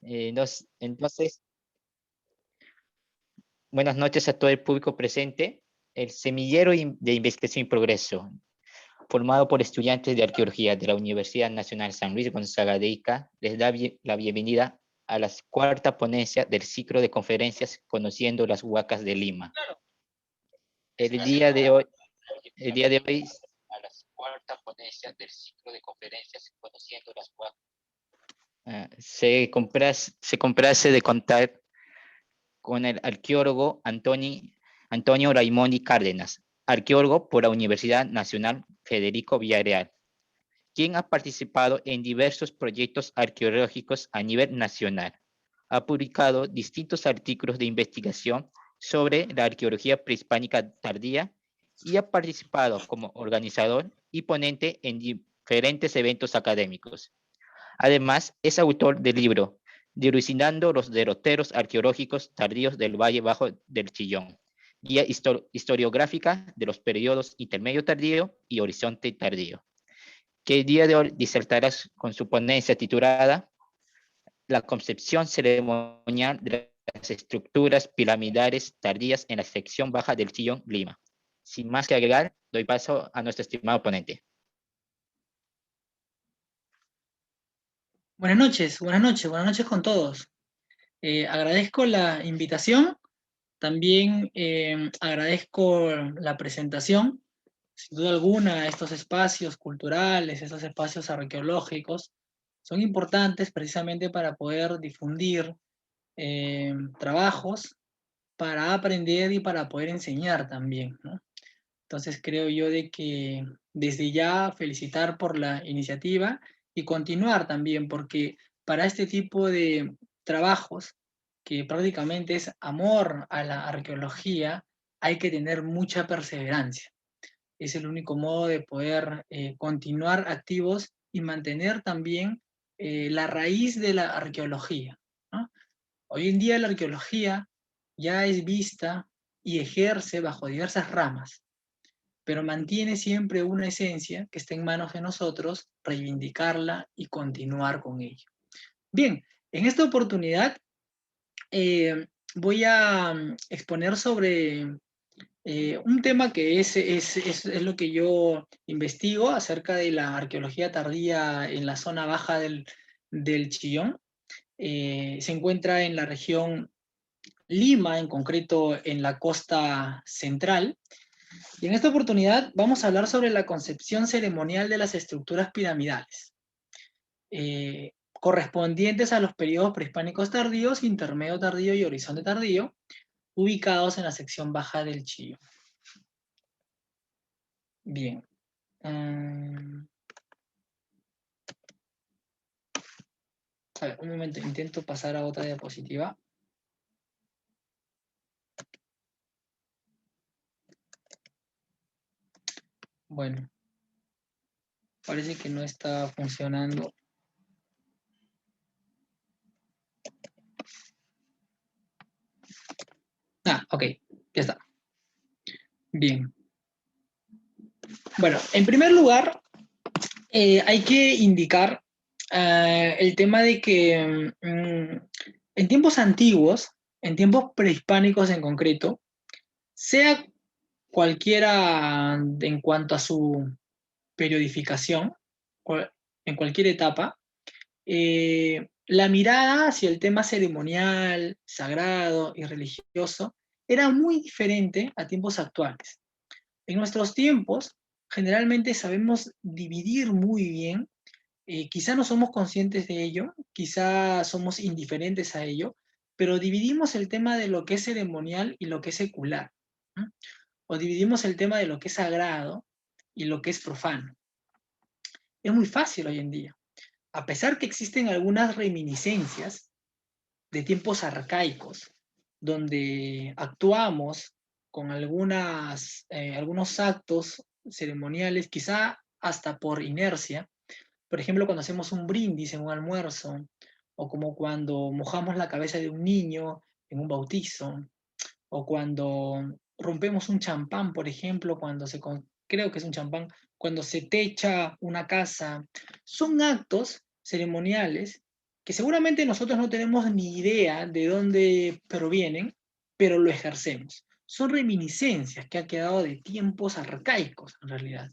Entonces, buenas noches a todo el público presente. El Semillero de Investigación y Progreso, formado por estudiantes de arqueología de la Universidad Nacional San Luis Gonzaga de Ica, les da la bienvenida a la cuarta ponencia del ciclo de conferencias Conociendo las Huacas de Lima. El día de hoy, a la cuarta ponencia del ciclo de conferencias Conociendo las Huacas. Se complace de contar con el arqueólogo Antonio Raimondi Cárdenas, arqueólogo por la Universidad Nacional Federico Villarreal, quien ha participado en diversos proyectos arqueológicos a nivel nacional. Ha publicado distintos artículos de investigación sobre la arqueología prehispánica tardía y ha participado como organizador y ponente en diferentes eventos académicos. Además, es autor del libro Dilucidando los derroteros arqueológicos tardíos del Valle Bajo del Chillón, guía historiográfica de los periodos intermedio tardío y horizonte tardío, que el día de hoy disertarás con su ponencia titulada La concepción ceremonial de las estructuras piramidales tardías en la sección baja del Chillón, Lima. Sin más que agregar, doy paso a nuestro estimado ponente. Buenas noches con todos. Agradezco la invitación, también agradezco la presentación. Sin duda alguna, estos espacios culturales, estos espacios arqueológicos, son importantes precisamente para poder difundir trabajos, para aprender y para poder enseñar también, ¿no? Entonces creo yo de que desde ya felicitar por la iniciativa y continuar también, porque para este tipo de trabajos, que prácticamente es amor a la arqueología, hay que tener mucha perseverancia. Es el único modo de poder continuar activos y mantener también la raíz de la arqueología, ¿no? Hoy en día la arqueología ya es vista y ejerce bajo diversas ramas, pero mantiene siempre una esencia que está en manos de nosotros, reivindicarla y continuar con ello. Bien, en esta oportunidad voy a exponer sobre un tema que es lo que yo investigo acerca de la arqueología tardía en la zona baja del Chillón. Se encuentra en la región Lima, en concreto en la costa central. Y en esta oportunidad vamos a hablar sobre la concepción ceremonial de las estructuras piramidales, correspondientes a los periodos prehispánicos tardíos, intermedio tardío y horizonte tardío, ubicados en la sección baja del Chillón. Bien. A ver, un momento, intento pasar a otra diapositiva. Bueno, parece que no está funcionando. Ok, ya está. Bien. Bueno, en primer lugar, hay que indicar el tema de que en tiempos antiguos, en tiempos prehispánicos en concreto, sea cualquiera en cuanto a su periodificación, en cualquier etapa, la mirada hacia el tema ceremonial, sagrado y religioso era muy diferente a tiempos actuales. En nuestros tiempos, generalmente sabemos dividir muy bien, quizá no somos conscientes de ello, quizá somos indiferentes a ello, pero dividimos el tema de lo que es ceremonial y lo que es secular, ¿no? O dividimos el tema de lo que es sagrado y lo que es profano. Es muy fácil hoy en día. A pesar que existen algunas reminiscencias de tiempos arcaicos, donde actuamos con algunos actos ceremoniales, quizá hasta por inercia. Por ejemplo, cuando hacemos un brindis en un almuerzo, o como cuando mojamos la cabeza de un niño en un bautizo, o cuando rompemos un champán, por ejemplo, creo que es un champán, cuando se techa una casa. Son actos ceremoniales que seguramente nosotros no tenemos ni idea de dónde provienen, pero lo ejercemos. Son reminiscencias que han quedado de tiempos arcaicos, en realidad,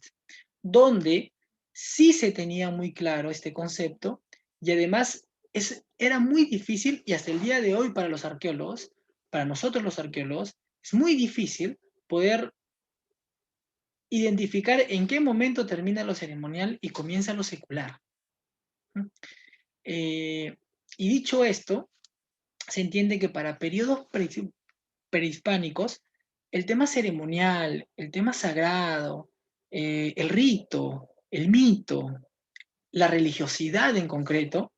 donde sí se tenía muy claro este concepto y además era muy difícil, y hasta el día de hoy para los arqueólogos, para nosotros los arqueólogos, es muy difícil poder identificar en qué momento termina lo ceremonial y comienza lo secular. Y dicho esto, se entiende que para periodos prehispánicos, el tema ceremonial, el tema sagrado, el rito, el mito, la religiosidad en concreto,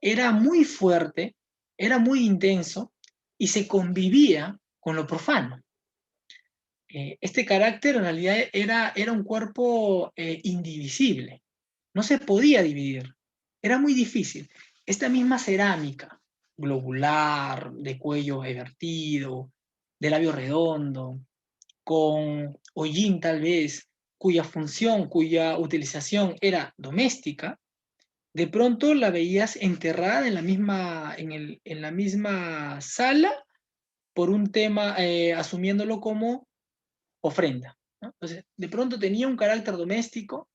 era muy fuerte, era muy intenso y se convivía con lo profano. Este carácter en realidad era un cuerpo indivisible, no se podía dividir, era muy difícil. Esta misma cerámica globular, de cuello evertido, de labio redondo, con hollín tal vez, cuya función, cuya utilización era doméstica, de pronto la veías enterrada en la misma sala por un tema, asumiéndolo como ofrenda, ¿no? Entonces, de pronto tenía un carácter doméstico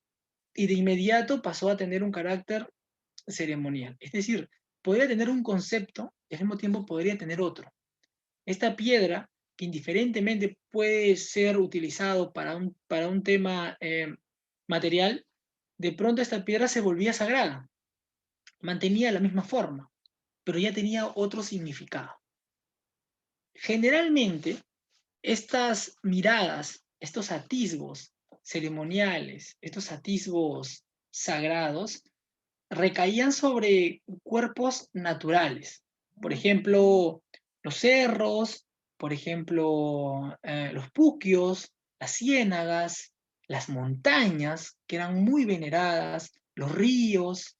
y de inmediato pasó a tener un carácter ceremonial. Es decir, podría tener un concepto y al mismo tiempo podría tener otro. Esta piedra, que indiferentemente puede ser utilizado para un tema material, de pronto esta piedra se volvía sagrada, mantenía la misma forma, pero ya tenía otro significado. Generalmente, estas miradas, estos atisbos ceremoniales, estos atisbos sagrados, recaían sobre cuerpos naturales. Por ejemplo, los cerros, por ejemplo, los puquios, las ciénagas, las montañas, que eran muy veneradas, los ríos,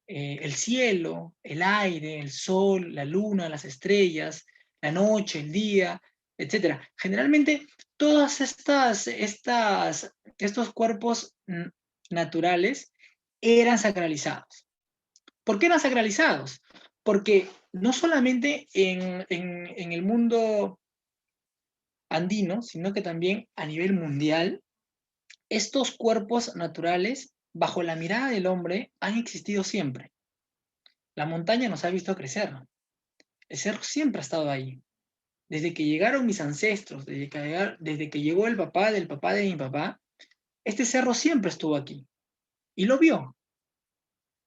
el cielo, el aire, el sol, la luna, las estrellas, la noche, el día, etcétera. Generalmente, todos estos cuerpos naturales eran sacralizados. ¿Por qué eran sacralizados? Porque no solamente en el mundo andino, sino que también a nivel mundial, estos cuerpos naturales, bajo la mirada del hombre, han existido siempre. La montaña nos ha visto crecer. El cerro siempre ha estado ahí. Desde que llegaron mis ancestros, desde que llegó el papá del papá de mi papá, este cerro siempre estuvo aquí. Y lo vio.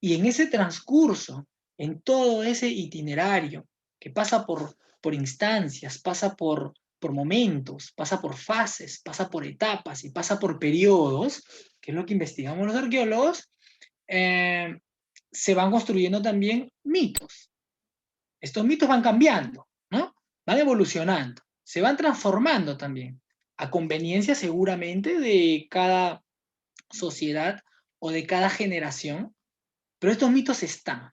Y en ese transcurso, en todo ese itinerario que pasa por instancias, pasa por momentos, pasa por fases, pasa por etapas y pasa por periodos, que es lo que investigamos los arqueólogos, se van construyendo también mitos. Estos mitos van cambiando, ¿no? Van evolucionando, se van transformando también, a conveniencia seguramente de cada sociedad o de cada generación, pero estos mitos están.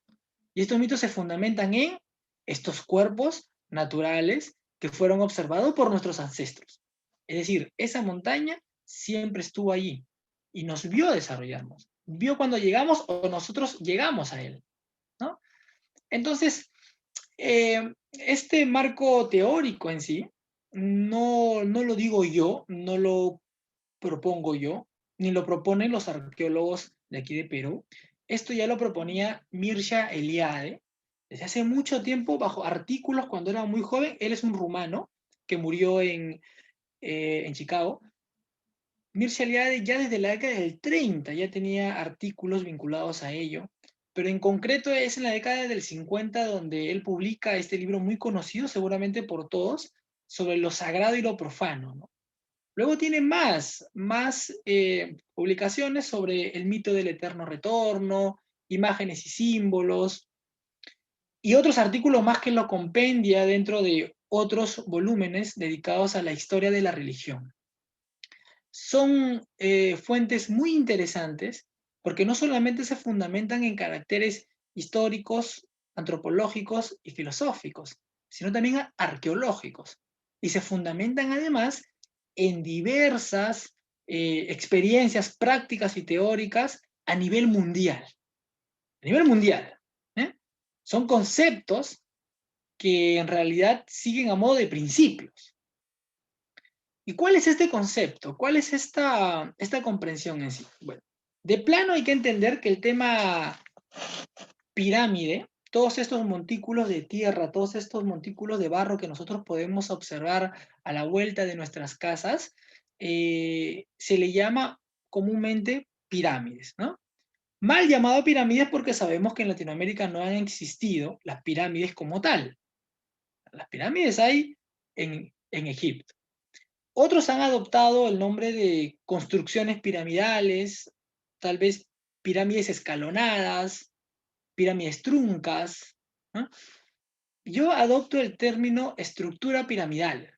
Y estos mitos se fundamentan en estos cuerpos naturales que fueron observados por nuestros ancestros. Es decir, esa montaña siempre estuvo allí y nos vio desarrollarnos. Vio cuando llegamos o nosotros llegamos a él, ¿no? Entonces, este marco teórico en sí, no lo digo yo, no lo propongo yo, ni lo proponen los arqueólogos de aquí de Perú. Esto ya lo proponía Mircea Eliade desde hace mucho tiempo bajo artículos cuando era muy joven. Él es un rumano que murió en Chicago. Mircea Eliade ya desde la década del 30 ya tenía artículos vinculados a ello, pero en concreto es en la década del 50 donde él publica este libro muy conocido seguramente por todos sobre lo sagrado y lo profano, ¿no? Luego tiene más publicaciones sobre el mito del eterno retorno, imágenes y símbolos, y otros artículos más que lo compendia dentro de otros volúmenes dedicados a la historia de la religión. Son fuentes muy interesantes porque no solamente se fundamentan en caracteres históricos, antropológicos y filosóficos, sino también arqueológicos. Y se fundamentan además en diversas experiencias prácticas y teóricas a nivel mundial. A nivel mundial. ¿Eh? Son conceptos que en realidad siguen a modo de principios. ¿Y cuál es este concepto? ¿Cuál es esta comprensión en sí? Bueno, de plano hay que entender que el tema pirámide, todos estos montículos de tierra, todos estos montículos de barro que nosotros podemos observar a la vuelta de nuestras casas, se le llama comúnmente pirámides, ¿no? Mal llamado pirámides porque sabemos que en Latinoamérica no han existido las pirámides como tal. Las pirámides hay en Egipto. Otros han adoptado el nombre de construcciones piramidales, tal vez pirámides escalonadas, pirámides truncas, ¿no? Yo adopto el término estructura piramidal,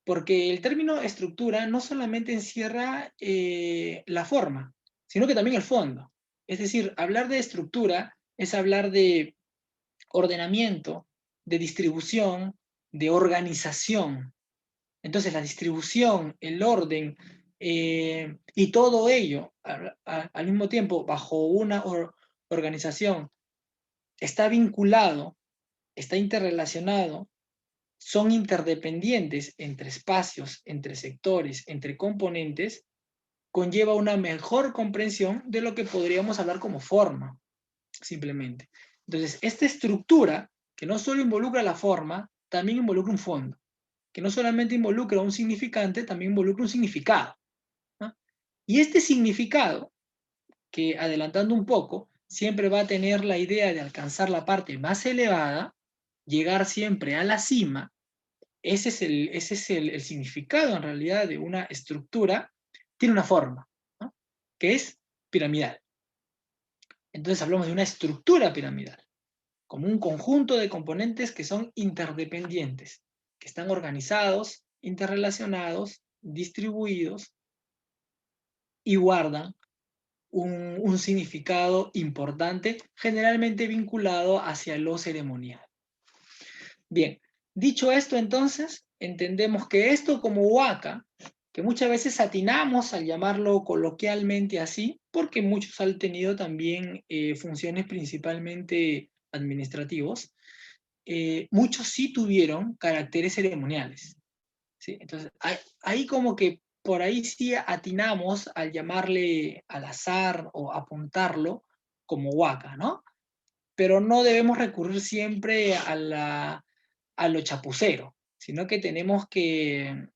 porque el término estructura no solamente encierra la forma, sino que también el fondo. Es decir, hablar de estructura es hablar de ordenamiento, de distribución, de organización. Entonces la distribución, el orden y todo ello al mismo tiempo bajo una organización está vinculado, está interrelacionado, son interdependientes entre espacios, entre sectores, entre componentes, conlleva una mejor comprensión de lo que podríamos hablar como forma, simplemente. Entonces, esta estructura, que no solo involucra la forma, también involucra un fondo, que no solamente involucra un significante, también involucra un significado, ¿no? Y este significado, que adelantando un poco, siempre va a tener la idea de alcanzar la parte más elevada, llegar siempre a la cima. Ese es el significado en realidad de una estructura, tiene una forma, ¿no? Que es piramidal. Entonces hablamos de una estructura piramidal, como un conjunto de componentes que son interdependientes, que están organizados, interrelacionados, distribuidos y guardan un significado importante, generalmente vinculado hacia lo ceremonial. Bien, dicho esto entonces, entendemos que esto como huaca, que muchas veces atinamos al llamarlo coloquialmente así, porque muchos han tenido también funciones principalmente administrativos, muchos sí tuvieron caracteres ceremoniales, ¿sí? Entonces, ahí como que por ahí sí atinamos al llamarle al azar o apuntarlo como huaca, ¿no? Pero no debemos recurrir siempre a lo chapucero, sino que tenemos que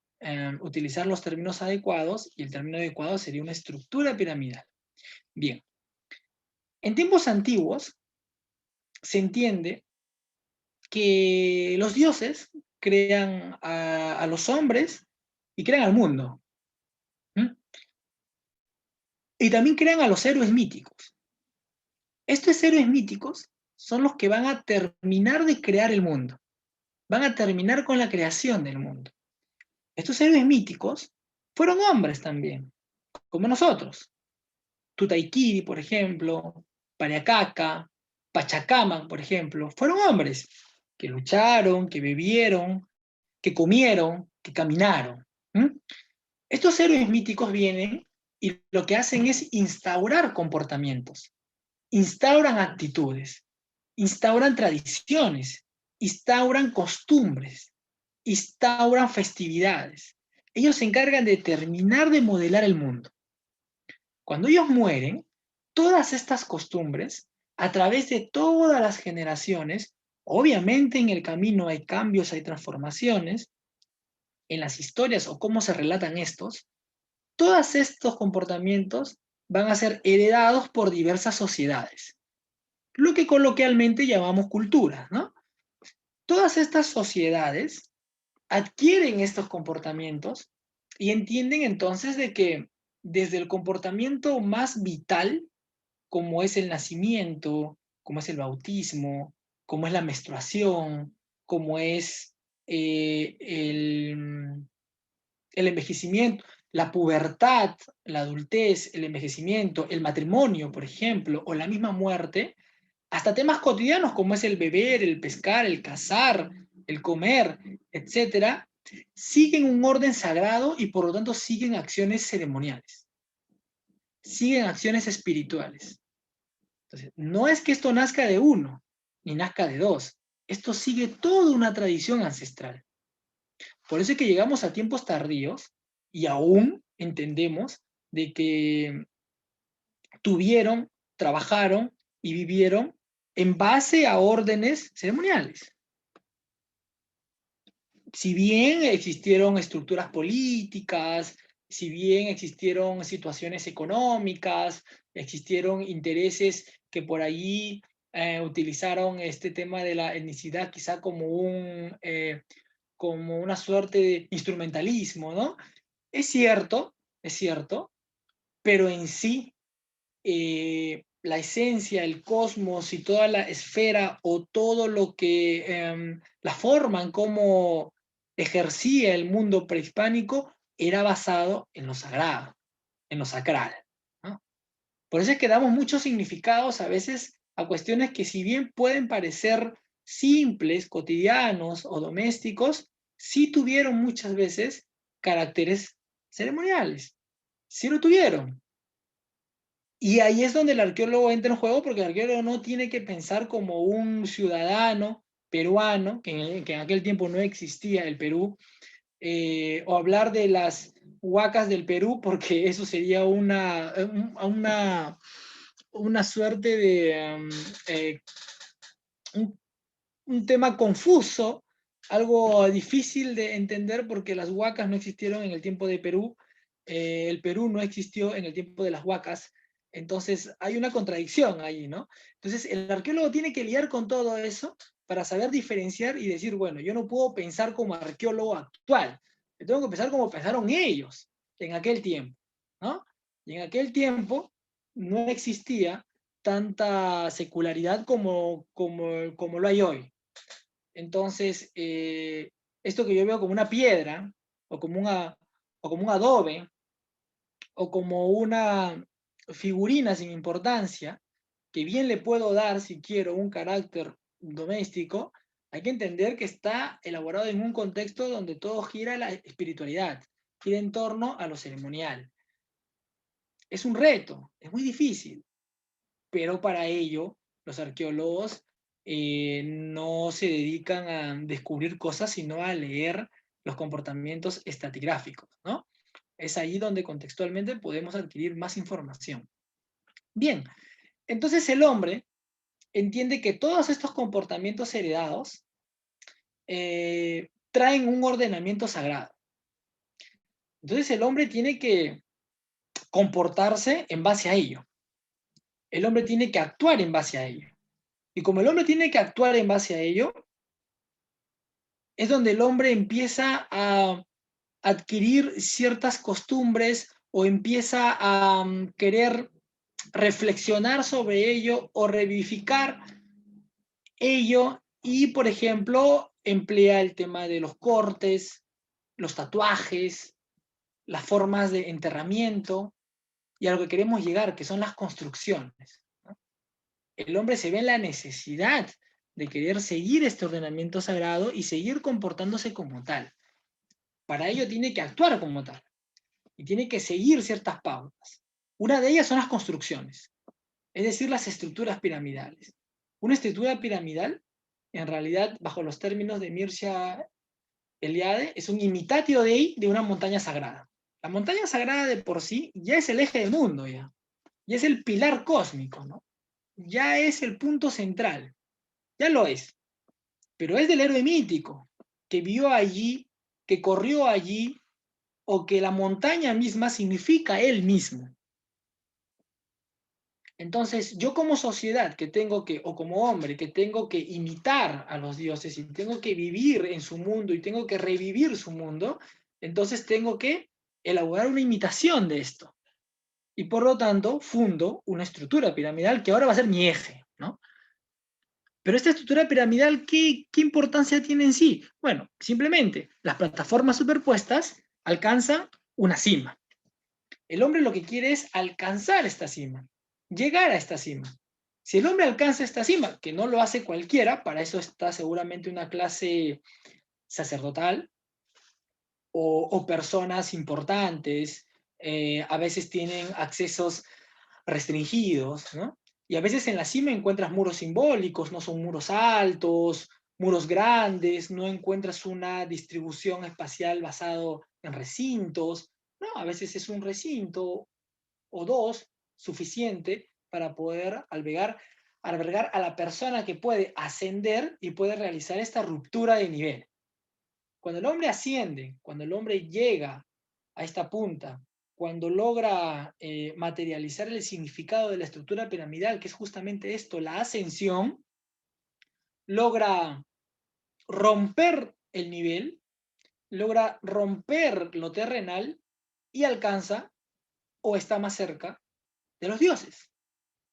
utilizar los términos adecuados, y el término adecuado sería una estructura piramidal. Bien, en tiempos antiguos se entiende que los dioses crean a los hombres y crean al mundo. ¿Mm? Y también crean a los héroes míticos. Estos héroes míticos son los que van a terminar de crear el mundo. Van a terminar con la creación del mundo. Estos héroes míticos fueron hombres también, como nosotros. Tutaikiri, por ejemplo, Pariacaca, Pachacamac, por ejemplo, fueron hombres que lucharon, que bebieron, que comieron, que caminaron. ¿Mm? Estos héroes míticos vienen y lo que hacen es instaurar comportamientos, instauran actitudes, instauran tradiciones, instauran costumbres, instauran festividades. Ellos se encargan de terminar de modelar el mundo. Cuando ellos mueren, todas estas costumbres, a través de todas las generaciones, obviamente en el camino hay cambios, hay transformaciones, en las historias o cómo se relatan estos, todos estos comportamientos van a ser heredados por diversas sociedades, lo que coloquialmente llamamos culturas, ¿no? Todas estas sociedades adquieren estos comportamientos y entienden entonces de que desde el comportamiento más vital, como es el nacimiento, como es el bautismo, como es la menstruación, como es el envejecimiento, la pubertad, la adultez, el envejecimiento, el matrimonio, por ejemplo, o la misma muerte, hasta temas cotidianos como es el beber, el pescar, el cazar, el comer, etcétera, siguen un orden sagrado y por lo tanto siguen acciones ceremoniales, siguen acciones espirituales. Entonces, no es que esto nazca de uno, ni nazca de dos. Esto sigue toda una tradición ancestral. Por eso es que llegamos a tiempos tardíos y aún entendemos de que tuvieron, trabajaron y vivieron en base a órdenes ceremoniales. Si bien existieron estructuras políticas, si bien existieron situaciones económicas, existieron intereses que por ahí utilizaron este tema de la etnicidad quizá como una suerte de instrumentalismo, ¿no? Es cierto, pero en sí la esencia, el cosmos y toda la esfera o todo lo que, la forma en cómo ejercía el mundo prehispánico era basado en lo sagrado, en lo sacral, ¿no? Por eso es que damos muchos significados a veces a cuestiones que si bien pueden parecer simples, cotidianos o domésticos, sí tuvieron muchas veces caracteres ceremoniales, sí lo tuvieron. Y ahí es donde el arqueólogo entra en juego, porque el arqueólogo no tiene que pensar como un ciudadano peruano, que en aquel tiempo no existía el Perú, o hablar de las huacas del Perú, porque eso sería una suerte de un, un tema confuso, algo difícil de entender, porque las huacas no existieron en el tiempo de Perú, el Perú no existió en el tiempo de las huacas, entonces hay una contradicción ahí, ¿no? Entonces el arqueólogo tiene que lidiar con todo eso para saber diferenciar y decir, bueno, yo no puedo pensar como arqueólogo actual, yo tengo que pensar como pensaron ellos en aquel tiempo, ¿no? Y en aquel tiempo no existía tanta secularidad como lo hay hoy. Entonces, esto que yo veo como una piedra, o como un adobe, o como una figurina sin importancia, que bien le puedo dar si quiero un carácter doméstico, hay que entender que está elaborado en un contexto donde todo gira la espiritualidad, gira en torno a lo ceremonial. Es un reto, es muy difícil, pero para ello los arqueólogos no se dedican a descubrir cosas, sino a leer los comportamientos estratigráficos, ¿no? Es ahí donde contextualmente podemos adquirir más información. Bien, entonces el hombre entiende que todos estos comportamientos heredados traen un ordenamiento sagrado. Entonces el hombre tiene que comportarse en base a ello. El hombre tiene que actuar en base a ello. Y como el hombre tiene que actuar en base a ello, es donde el hombre empieza a adquirir ciertas costumbres o empieza a querer reflexionar sobre ello o revivificar ello y, por ejemplo, emplea el tema de los cortes, los tatuajes, las formas de enterramiento y a lo que queremos llegar, que son las construcciones, ¿no? El hombre se ve en la necesidad de querer seguir este ordenamiento sagrado y seguir comportándose como tal. Para ello tiene que actuar como tal y tiene que seguir ciertas pautas. Una de ellas son las construcciones, es decir, las estructuras piramidales. Una estructura piramidal, en realidad, bajo los términos de Mircea Eliade, es un imitatio dei de una montaña sagrada. La montaña sagrada de por sí ya es el eje del mundo, ya es el pilar cósmico, ¿no? Ya es el punto central, ya lo es. Pero es del héroe mítico, que vio allí, que corrió allí, o que la montaña misma significa él mismo. Entonces, yo como sociedad que tengo que, o como hombre, que tengo que imitar a los dioses y tengo que vivir en su mundo y tengo que revivir su mundo, entonces tengo que elaborar una imitación de esto. Y por lo tanto, fundo una estructura piramidal que ahora va a ser mi eje, ¿no? Pero esta estructura piramidal, ¿qué importancia tiene en sí? Bueno, simplemente las plataformas superpuestas alcanzan una cima. El hombre lo que quiere es alcanzar esta cima, llegar a esta cima. Si el hombre alcanza esta cima, que no lo hace cualquiera, para eso está seguramente una clase sacerdotal o personas importantes, a veces tienen accesos restringidos, ¿no? Y a veces en la cima encuentras muros simbólicos, no son muros altos, muros grandes, no encuentras una distribución espacial basado en recintos. No, a veces es un recinto o dos suficiente para poder albergar a la persona que puede ascender y puede realizar esta ruptura de nivel. Cuando el hombre asciende, cuando el hombre llega a esta punta, cuando logra materializar el significado de la estructura piramidal, que es justamente esto, la ascensión, logra romper el nivel, logra romper lo terrenal y alcanza o está más cerca de los dioses.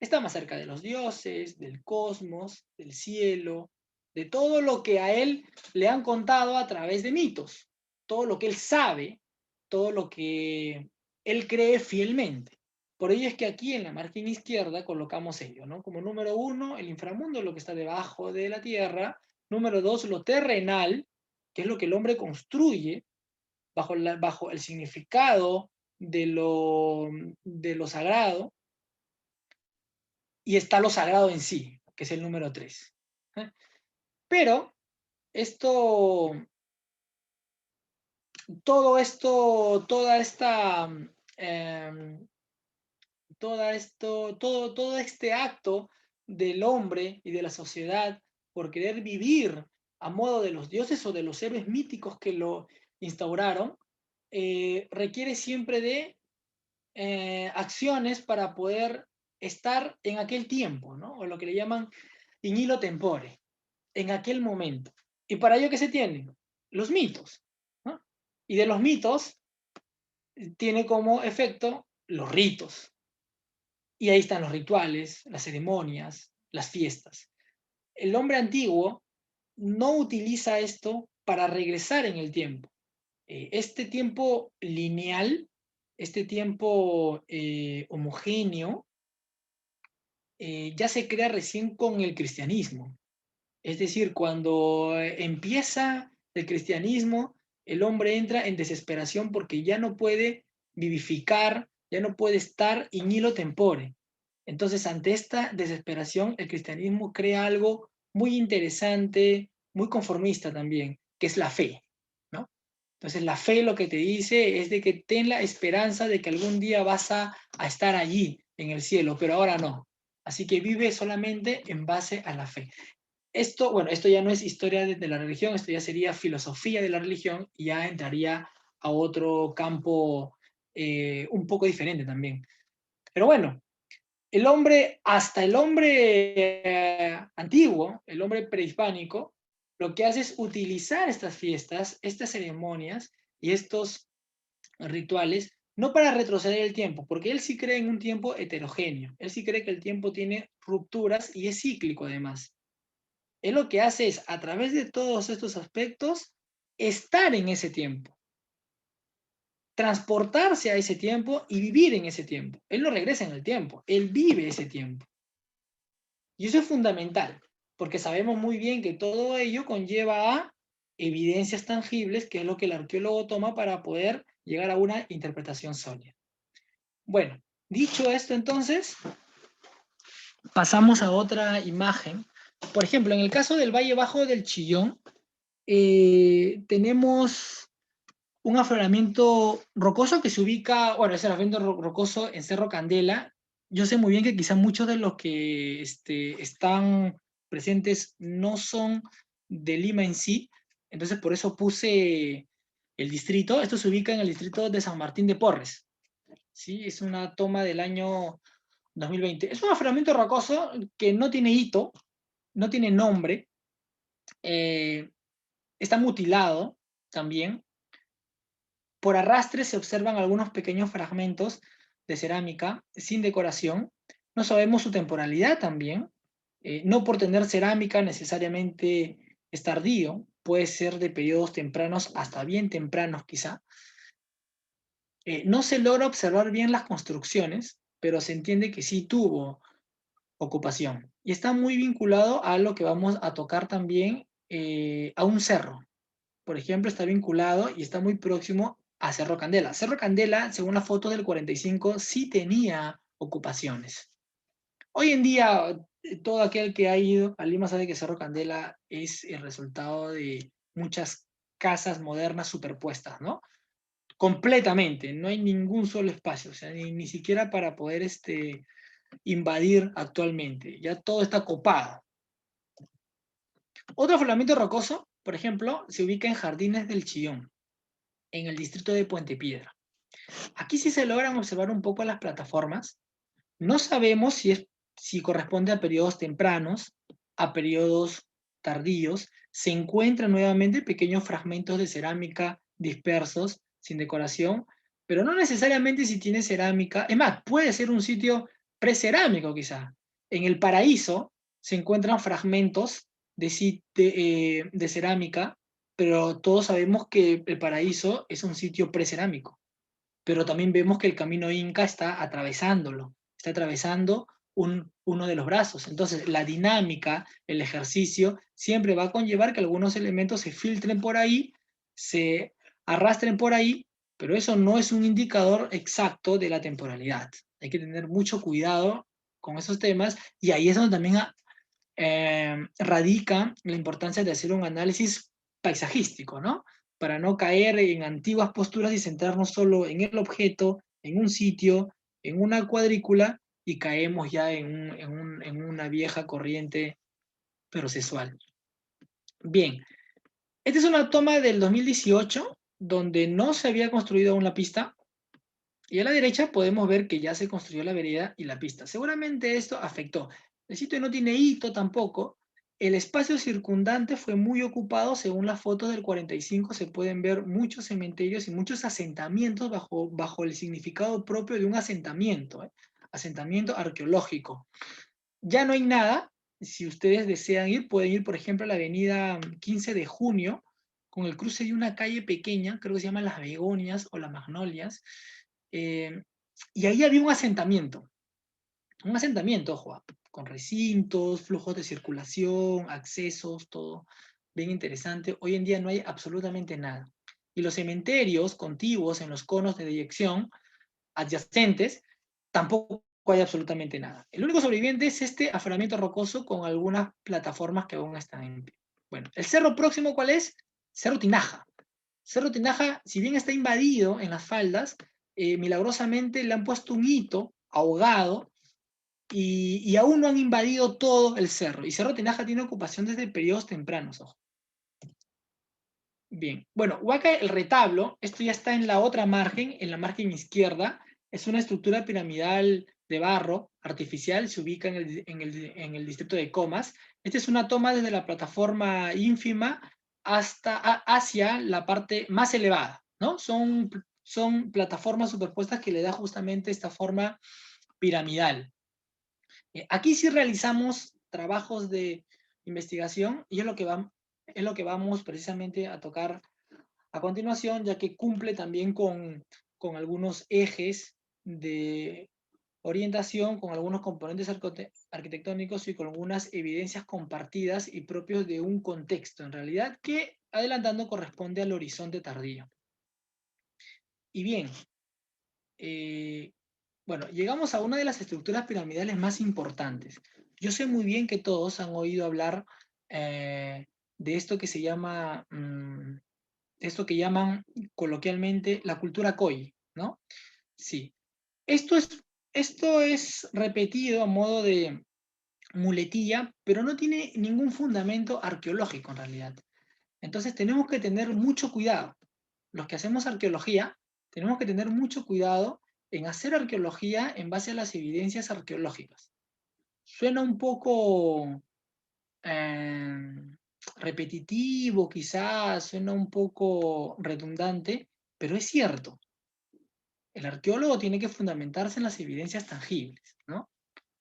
Está más cerca de los dioses, del cosmos, del cielo, de todo lo que a él le han contado a través de mitos, todo lo que él sabe, todo lo que él cree fielmente. Por ello es que aquí en la margen izquierda colocamos ello, ¿no? Como número 1, el inframundo, lo que está debajo de la tierra. Número 2, lo terrenal, que es lo que el hombre construye bajo el significado de lo sagrado. Y está lo sagrado en sí, que es el número 3. Pero todo esto, todo este acto del hombre y de la sociedad por querer vivir a modo de los dioses o de los héroes míticos que lo instauraron, requiere siempre de acciones para poder estar en aquel tiempo, ¿no? O lo que le llaman in illo tempore, en aquel momento. ¿Y para ello qué se tienen? Los mitos, ¿no? Y de los mitos tiene como efecto los ritos. Y ahí están los rituales, las ceremonias, las fiestas. El hombre antiguo no utiliza esto para regresar en el tiempo. Este tiempo lineal, este tiempo homogéneo, ya se crea recién con el cristianismo. Es decir, cuando empieza el cristianismo, el hombre entra en desesperación porque ya no puede vivificar, ya no puede estar in illo tempore. Entonces, ante esta desesperación, el cristianismo crea algo muy interesante, muy conformista también, que es la fe, ¿no? Entonces, la fe lo que te dice es de que ten la esperanza de que algún día vas a estar allí, en el cielo, pero ahora no. Así que vive solamente en base a la fe. Esto ya no es historia de la religión, esto ya sería filosofía de la religión y ya entraría a otro campo un poco diferente también. Pero bueno, hasta el hombre antiguo, el hombre prehispánico, lo que hace es utilizar estas fiestas, estas ceremonias y estos rituales, no para retroceder el tiempo, porque él sí cree en un tiempo heterogéneo, él sí cree que el tiempo tiene rupturas y es cíclico además. Él lo que hace es, a través de todos estos aspectos, estar en ese tiempo, transportarse a ese tiempo y vivir en ese tiempo. Él no regresa en el tiempo, él vive ese tiempo. Y eso es fundamental, porque sabemos muy bien que todo ello conlleva a evidencias tangibles, que es lo que el arqueólogo toma para poder llegar a una interpretación sólida. Bueno, dicho esto entonces, pasamos a otra imagen. Por ejemplo, en el caso del Valle Bajo del Chillón, tenemos un afloramiento rocoso que se ubica, bueno, es el afloramiento rocoso en Cerro Candela. Yo sé muy bien que quizá muchos de los que están presentes no son de Lima en sí, entonces por eso puse el distrito. Esto se ubica en el distrito de San Martín de Porres. ¿Sí? Es una toma del año 2020. Es un afloramiento rocoso que no tiene hito, no tiene nombre, está mutilado también. Por arrastre se observan algunos pequeños fragmentos de cerámica sin decoración. No sabemos su temporalidad también. No por tener cerámica necesariamente es tardío, puede ser de periodos tempranos hasta bien tempranos quizá. No se logra observar bien las construcciones, pero se entiende que sí tuvo ocupación. Y está muy vinculado a lo que vamos a tocar también, a un cerro. Por ejemplo, está vinculado y está muy próximo a Cerro Candela. Cerro Candela, según la foto del 45, sí tenía ocupaciones. Hoy en día, todo aquel que ha ido a Lima sabe que Cerro Candela es el resultado de muchas casas modernas superpuestas, ¿no? Completamente, no hay ningún solo espacio, o sea, ni siquiera para poder invadir actualmente, ya todo está copado. Otro afloramiento rocoso, por ejemplo, se ubica en Jardines del Chillón, en el distrito de Puente Piedra. Aquí sí se logran observar un poco las plataformas. No sabemos si corresponde a periodos tempranos, a periodos tardíos. Se encuentran nuevamente pequeños fragmentos de cerámica dispersos, sin decoración, pero no necesariamente si tiene cerámica. Es más, puede ser un sitio precerámico quizá. En el Paraíso se encuentran fragmentos de cerámica, pero todos sabemos que el Paraíso es un sitio precerámico, pero también vemos que el camino Inca está atravesándolo, está atravesando uno de los brazos. Entonces, la dinámica, el ejercicio, siempre va a conllevar que algunos elementos se filtren por ahí, se arrastren por ahí, pero eso no es un indicador exacto de la temporalidad. Hay que tener mucho cuidado con esos temas, y ahí es donde también radica la importancia de hacer un análisis paisajístico, ¿no? Para no caer en antiguas posturas y centrarnos solo en el objeto, en un sitio, en una cuadrícula, y caemos ya en una vieja corriente procesual. Bien, esta es una toma del 2018, donde no se había construido aún la pista, y a la derecha podemos ver que ya se construyó la vereda y la pista. Seguramente esto afectó. El sitio no tiene hito tampoco. El espacio circundante fue muy ocupado. Según las fotos del 45 se pueden ver muchos cementerios y muchos asentamientos bajo el significado propio de un asentamiento, ¿eh? Asentamiento arqueológico. Ya no hay nada. Si ustedes desean ir, pueden ir, por ejemplo, a la avenida 15 de junio, con el cruce de una calle pequeña, creo que se llama Las Begonias o Las Magnolias, y ahí había un asentamiento, ojo, con recintos, flujos de circulación, accesos, todo bien interesante. Hoy en día no hay absolutamente nada. Y los cementerios contiguos en los conos de deyección adyacentes, tampoco hay absolutamente nada. El único sobreviviente es este afloramiento rocoso con algunas plataformas que aún están en pie. Bueno, el cerro próximo, ¿cuál es? Cerro Tinaja. Cerro Tinaja, si bien está invadido en las faldas, milagrosamente le han puesto un hito ahogado, y aún no han invadido todo el cerro. Y Cerro Tinaja tiene ocupación desde periodos tempranos, ojo. Bien, bueno, Huaca el retablo, esto ya está en la otra margen, en la margen izquierda, es una estructura piramidal de barro artificial, se ubica en el distrito de Comas. Esta es una toma desde la plataforma ínfima hacia la parte más elevada, ¿no? Son plataformas superpuestas que le da justamente esta forma piramidal. Aquí sí realizamos trabajos de investigación, y es lo que vamos precisamente a tocar a continuación, ya que cumple también con algunos ejes de orientación, con algunos componentes arquitectónicos y con algunas evidencias compartidas y propios de un contexto, en realidad, que adelantando corresponde al horizonte tardío. Y bien, bueno, llegamos a una de las estructuras piramidales más importantes. Yo sé muy bien que todos han oído hablar de esto que se llama, esto que llaman coloquialmente la cultura Koyi, ¿no? Sí. Esto es repetido a modo de muletilla, pero no tiene ningún fundamento arqueológico en realidad. Entonces tenemos que tener mucho cuidado. Los que hacemos arqueología, tenemos que tener mucho cuidado en hacer arqueología en base a las evidencias arqueológicas. Suena un poco repetitivo, quizás, suena un poco redundante, pero es cierto. El arqueólogo tiene que fundamentarse en las evidencias tangibles, ¿no?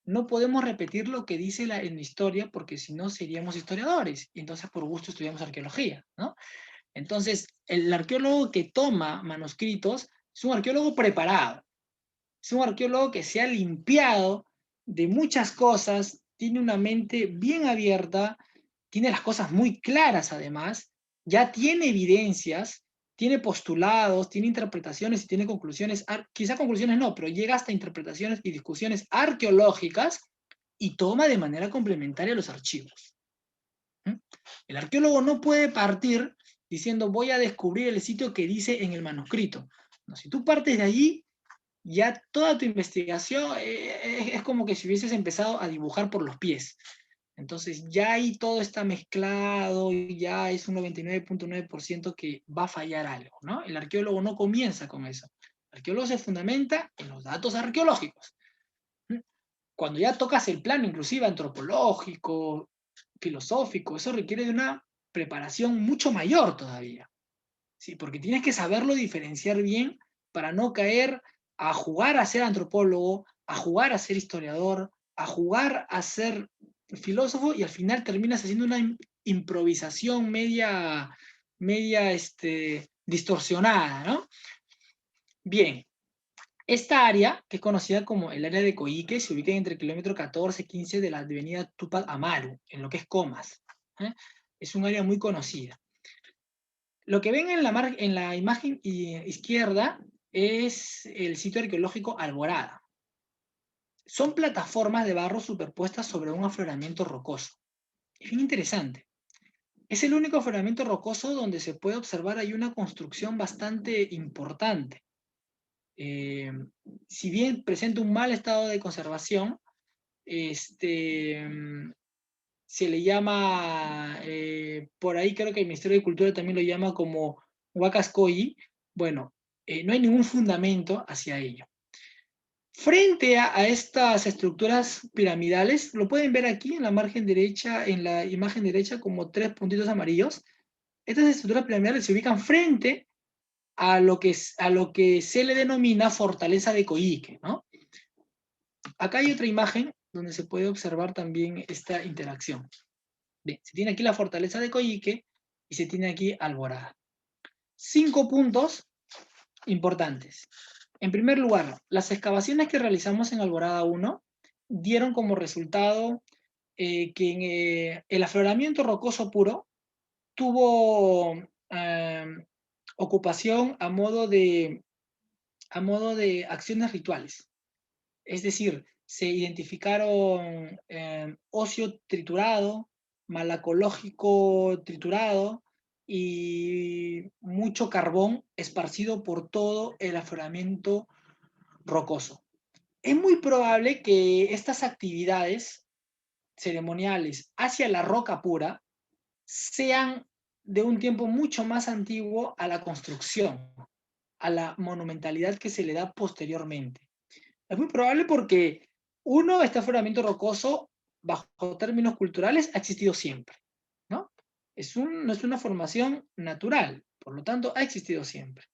No podemos repetir lo que dice en la historia, porque si no seríamos historiadores, y entonces por gusto estudiamos arqueología, ¿no? Entonces, el arqueólogo que toma manuscritos es un arqueólogo preparado, es un arqueólogo que se ha limpiado de muchas cosas, tiene una mente bien abierta, tiene las cosas muy claras además, ya tiene evidencias, tiene postulados, tiene interpretaciones y tiene conclusiones, quizá conclusiones no, pero llega hasta interpretaciones y discusiones arqueológicas y toma de manera complementaria los archivos. El arqueólogo no puede partir diciendo voy a descubrir el sitio que dice en el manuscrito. No, si tú partes de allí, ya toda tu investigación es como que si hubieses empezado a dibujar por los pies. Entonces ya ahí todo está mezclado y ya es un 99.9% que va a fallar algo, ¿no? El arqueólogo no comienza con eso. El arqueólogo se fundamenta en los datos arqueológicos. Cuando ya tocas el plano, inclusive antropológico, filosófico, eso requiere de una preparación mucho mayor todavía, ¿sí? Porque tienes que saberlo diferenciar bien para no caer a jugar a ser antropólogo, a jugar a ser historiador, a jugar a ser filósofo y al final terminas haciendo una improvisación media distorsionada, ¿no? Bien, esta área, que es conocida como el área de Coique, se ubica entre el kilómetro 14 y 15 de la avenida Tupac Amaru, en lo que es Comas. ¿eh? Es un área muy conocida. Lo que ven en la imagen izquierda es el sitio arqueológico Alborada. Son plataformas de barro superpuestas sobre un afloramiento rocoso. Es bien interesante. Es el único afloramiento rocoso donde se puede observar hay una construcción bastante importante. Si bien presenta un mal estado de conservación, se le llama, por ahí creo que el Ministerio de Cultura también lo llama como Huacascoyi. Bueno, no hay ningún fundamento hacia ello. Frente a estas estructuras piramidales, lo pueden ver aquí en la margen derecha, en la imagen derecha, como 3 puntitos amarillos. Estas estructuras piramidales se ubican frente a lo que se le denomina fortaleza de Coique, ¿no? Acá hay otra imagen donde se puede observar también esta interacción. Bien, se tiene aquí la fortaleza de Coique y se tiene aquí Alborada. 5 puntos importantes. En primer lugar, las excavaciones que realizamos en Alborada 1 dieron como resultado que el afloramiento rocoso puro tuvo ocupación a modo de acciones rituales. Es decir, se identificaron óseo triturado, malacológico triturado y mucho carbón esparcido por todo el afloramiento rocoso. Es muy probable que estas actividades ceremoniales hacia la roca pura sean de un tiempo mucho más antiguo a la construcción, a la monumentalidad que se le da posteriormente. Es muy probable porque, uno, este afloramiento rocoso, bajo términos culturales, ha existido siempre, ¿no? No es una formación natural, por lo tanto, ha existido siempre.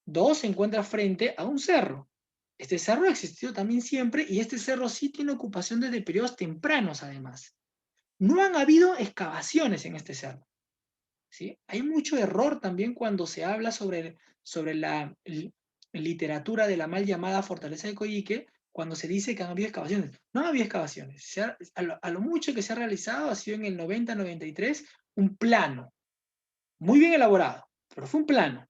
2, se encuentra frente a un cerro. Este cerro ha existido también siempre y este cerro sí tiene ocupación desde periodos tempranos, además. No han habido excavaciones en este cerro, ¿sí? Hay mucho error también cuando se habla sobre la literatura de la mal llamada Fortaleza de Coyique, cuando se dice que han habido excavaciones. No ha habido excavaciones. A lo mucho que se ha realizado ha sido en el 90-93 un plano, muy bien elaborado, pero fue un plano.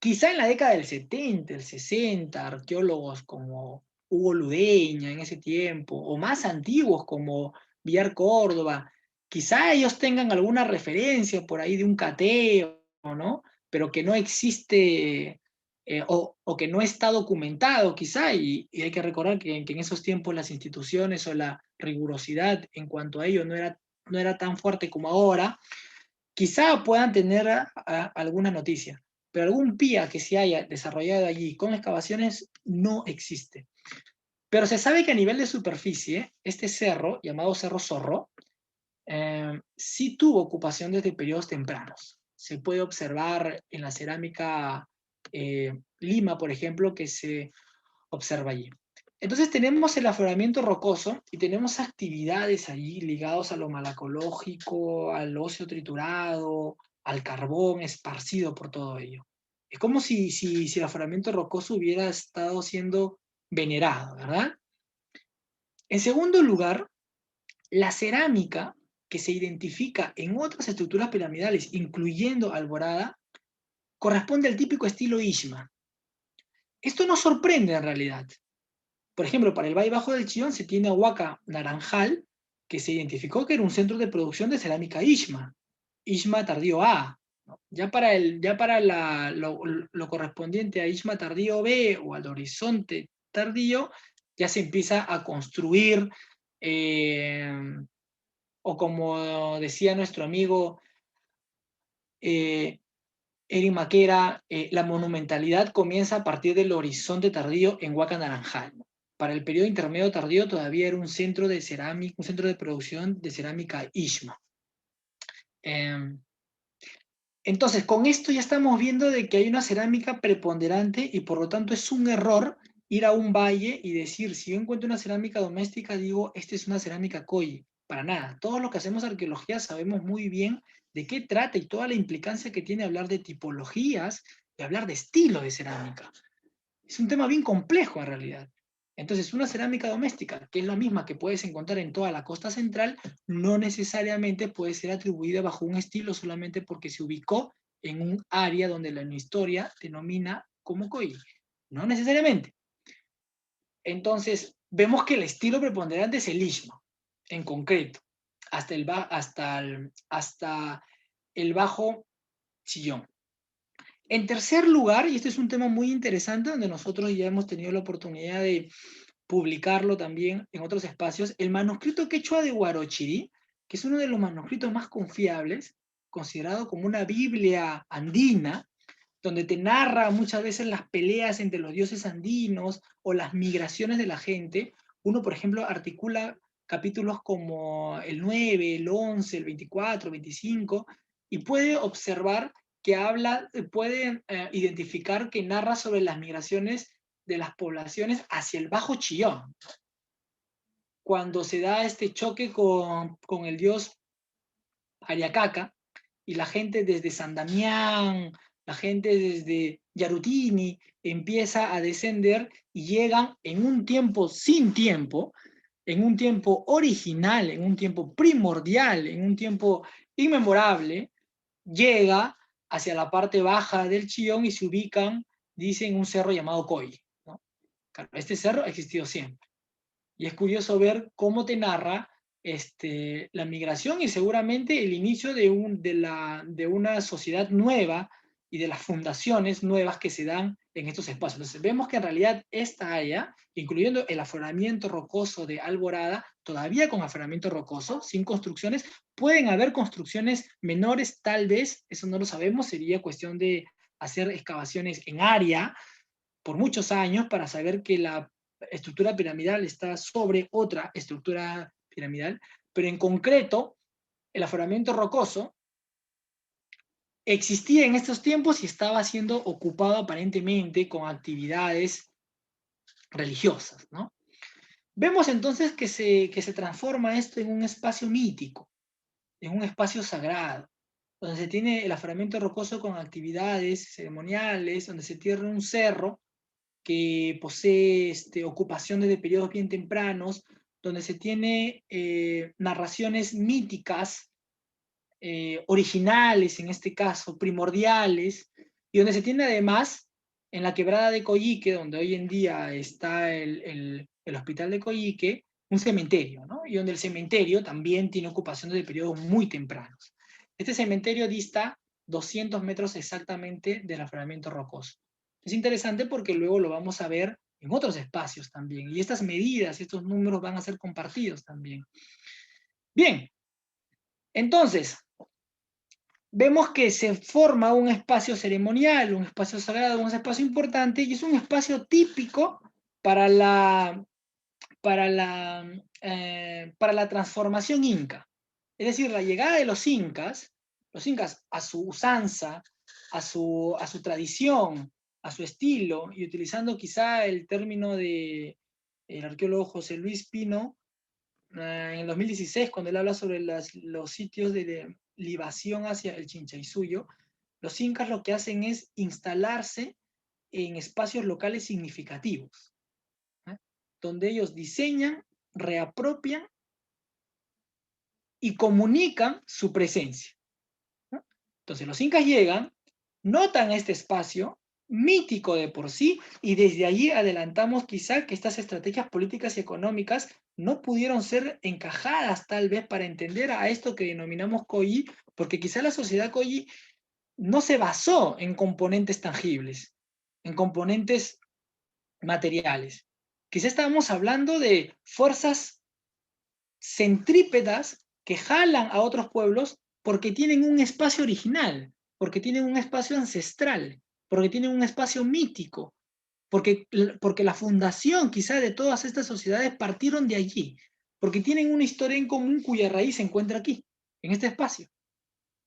Quizá en la década del 70, el 60, arqueólogos como Hugo Ludeña en ese tiempo, o más antiguos como Villar Córdoba, quizá ellos tengan alguna referencia por ahí de un cateo, ¿no? Pero que no existe o que no está documentado quizá, y hay que recordar que en esos tiempos las instituciones o la rigurosidad en cuanto a ello no era tan fuerte como ahora, quizá puedan tener alguna noticia, pero algún PIA que se haya desarrollado allí con excavaciones no existe. Pero se sabe que a nivel de superficie, este cerro, llamado Cerro Zorro, sí tuvo ocupación desde periodos tempranos. Se puede observar en la cerámica Lima, por ejemplo, que se observa allí. Entonces tenemos el afloramiento rocoso y tenemos actividades allí ligadas a lo malacológico, al óseo triturado, al carbón esparcido por todo ello. Es como si el afloramiento rocoso hubiera estado siendo venerado, ¿verdad? En segundo lugar, la cerámica que se identifica en otras estructuras piramidales, incluyendo Alborada, corresponde al típico estilo Ishma. Esto no sorprende en realidad. Por ejemplo, para el Valle Bajo del Chillón se tiene a Huaca Naranjal, que se identificó que era un centro de producción de cerámica Ishma tardío A. ¿No? Lo correspondiente a Ishma tardío B o al horizonte tardío, ya se empieza a construir, o como decía nuestro amigo Eric Maquera, la monumentalidad comienza a partir del horizonte tardío en Huaca Naranjal. Para el periodo intermedio tardío todavía era un centro de cerámica, un centro de producción de cerámica Ishma. Entonces, con esto ya estamos viendo de que hay una cerámica preponderante y por lo tanto es un error ir a un valle y decir, si yo encuentro una cerámica doméstica, digo, esta es una cerámica Koyi. Para nada. Todos los que hacemos arqueología sabemos muy bien de qué trata y toda la implicancia que tiene hablar de tipologías y hablar de estilo de cerámica. Es un tema bien complejo en realidad. Entonces, una cerámica doméstica, que es la misma que puedes encontrar en toda la costa central, no necesariamente puede ser atribuida bajo un estilo solamente porque se ubicó en un área donde la historia denomina como Koyi. No necesariamente. Entonces, vemos que el estilo preponderante es el Ishma, en concreto, hasta el Bajo Chillón. En tercer lugar, y este es un tema muy interesante, donde nosotros ya hemos tenido la oportunidad de publicarlo también en otros espacios, el manuscrito quechua de Huarochirí, que es uno de los manuscritos más confiables, considerado como una Biblia andina, donde te narra muchas veces las peleas entre los dioses andinos o las migraciones de la gente. Uno, por ejemplo, articula capítulos como el 9, el 11, el 24, el 25, y puede observar que puede identificar que narra sobre las migraciones de las poblaciones hacia el Bajo Chillón, cuando se da este choque con el dios Ariacaca, y la gente desde San Damián, la gente desde Yarutini, empieza a descender y llegan en un tiempo sin tiempo, en un tiempo original, en un tiempo primordial, en un tiempo inmemorable, llega hacia la parte baja del Chillón y se ubican, dicen, un cerro llamado Coy, ¿no? Claro, este cerro ha existido siempre. Y es curioso ver cómo te narra la migración y seguramente el inicio de una sociedad nueva y de las fundaciones nuevas que se dan en estos espacios. Entonces vemos que en realidad esta área, incluyendo el afloramiento rocoso de Alborada, todavía con afloramiento rocoso, sin construcciones, pueden haber construcciones menores tal vez, eso no lo sabemos, sería cuestión de hacer excavaciones en área por muchos años para saber que la estructura piramidal está sobre otra estructura piramidal, pero en concreto, el afloramiento rocoso existía en estos tiempos y estaba siendo ocupado aparentemente con actividades religiosas, ¿no? Vemos entonces que se transforma esto en un espacio mítico, en un espacio sagrado, donde se tiene el afloramiento rocoso con actividades ceremoniales, donde se tierra un cerro que posee ocupaciones de periodos bien tempranos, donde se tiene narraciones míticas, originales en este caso, primordiales, y donde se tiene además, en la quebrada de Coyique, donde hoy en día está el hospital de Coyique, un cementerio, ¿no? Y donde el cementerio también tiene ocupaciones de periodos muy tempranos. Este cementerio dista 200 metros exactamente del afloramiento rocoso. Es interesante porque luego lo vamos a ver en otros espacios también, y estas medidas, estos números van a ser compartidos también. Bien, entonces, vemos que se forma un espacio ceremonial, un espacio sagrado, un espacio importante, y es un espacio típico para para la transformación inca. Es decir, la llegada de los incas a su usanza, a su tradición, a su estilo, y utilizando quizá el término del arqueólogo José Luis Pino, en el 2016, cuando él habla sobre los sitios de libación hacia el Chinchaysuyo, los incas lo que hacen es instalarse en espacios locales significativos, ¿eh? Donde ellos diseñan, reapropian y comunican su presencia, ¿no? Entonces los incas llegan, notan este espacio, mítico de por sí, y desde allí adelantamos quizá que estas estrategias políticas y económicas no pudieron ser encajadas tal vez para entender a esto que denominamos Koyi, porque quizá la sociedad Koyi no se basó en componentes tangibles, en componentes materiales. Quizá estábamos hablando de fuerzas centrípetas que jalan a otros pueblos porque tienen un espacio original, porque tienen un espacio ancestral, porque tienen un espacio mítico, porque la fundación quizá de todas estas sociedades partieron de allí, porque tienen una historia en común cuya raíz se encuentra aquí, en este espacio.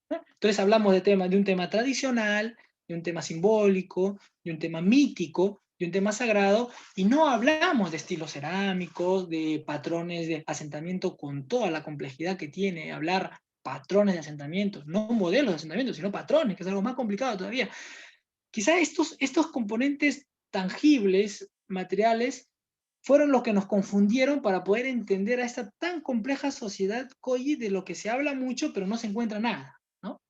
Entonces hablamos de un tema tradicional, de un tema simbólico, de un tema mítico, de un tema sagrado, y no hablamos de estilos cerámicos, de patrones de asentamiento con toda la complejidad que tiene hablar patrones de asentamientos, no modelos de asentamiento, sino patrones, que es algo más complicado todavía. Quizá estos componentes tangibles, materiales, fueron los que nos confundieron para poder entender a esta tan compleja sociedad Koyi de lo que se habla mucho, pero no se encuentra nada, ¿no?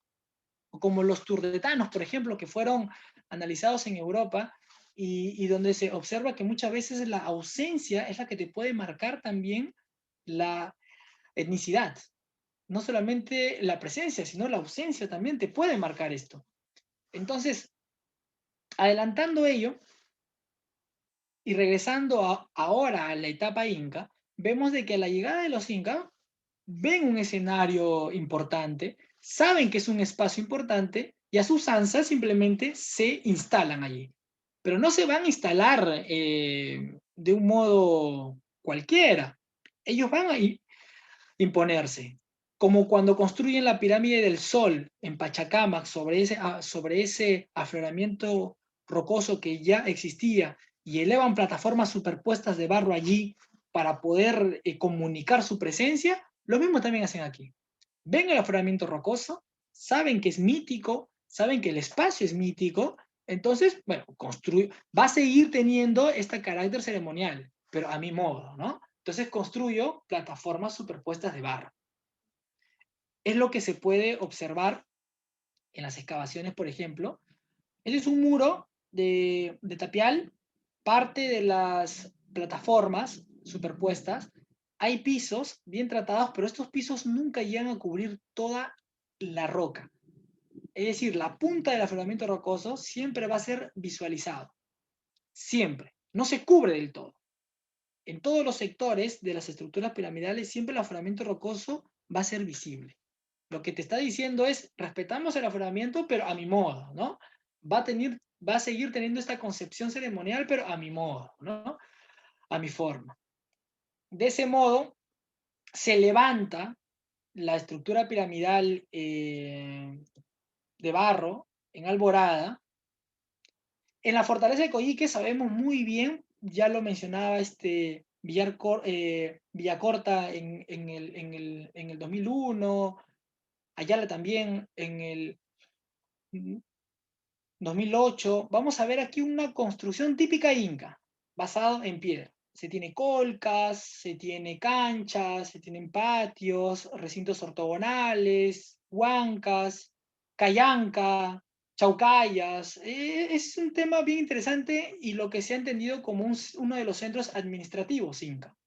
O como los turdetanos, por ejemplo, que fueron analizados en Europa y donde se observa que muchas veces la ausencia es la que te puede marcar también la etnicidad. No solamente la presencia, sino la ausencia también te puede marcar esto. Entonces, adelantando ello y regresando ahora a la etapa inca, vemos de que a la llegada de los incas ven un escenario importante, saben que es un espacio importante y a sus ansias simplemente se instalan allí. Pero no se van a instalar de un modo cualquiera. Ellos van a imponerse. Como cuando construyen la pirámide del Sol en Pachacamac sobre ese afloramiento rocoso que ya existía y elevan plataformas superpuestas de barro allí para poder comunicar su presencia, lo mismo también hacen aquí. Ven el afloramiento rocoso, saben que es mítico, saben que el espacio es mítico, entonces, bueno, va a seguir teniendo este carácter ceremonial, pero a mi modo, ¿no? Entonces construyo plataformas superpuestas de barro. Es lo que se puede observar en las excavaciones, por ejemplo. Ese es un muro de tapial, parte de las plataformas superpuestas. Hay pisos bien tratados, pero estos pisos nunca llegan a cubrir toda la roca. Es decir, la punta del afloramiento rocoso siempre va a ser visualizado. Siempre. No se cubre del todo. En todos los sectores de las estructuras piramidales, siempre el afloramiento rocoso va a ser visible. Lo que te está diciendo es, respetamos el afloramiento, pero a mi modo, ¿no? Va a seguir teniendo esta concepción ceremonial, pero a mi modo, ¿no? A mi forma. De ese modo, se levanta la estructura piramidal de barro en Alborada. En la fortaleza de Coyique sabemos muy bien, ya lo mencionaba Villacorta en el 2001, Ayala también en el 2008. Vamos a ver aquí una construcción típica inca, basada en piedra. Se tiene colcas, se tiene canchas, se tienen patios, recintos ortogonales, huancas, cayanca, chaucayas. Es un tema bien interesante y lo que se ha entendido como uno de los centros administrativos inca,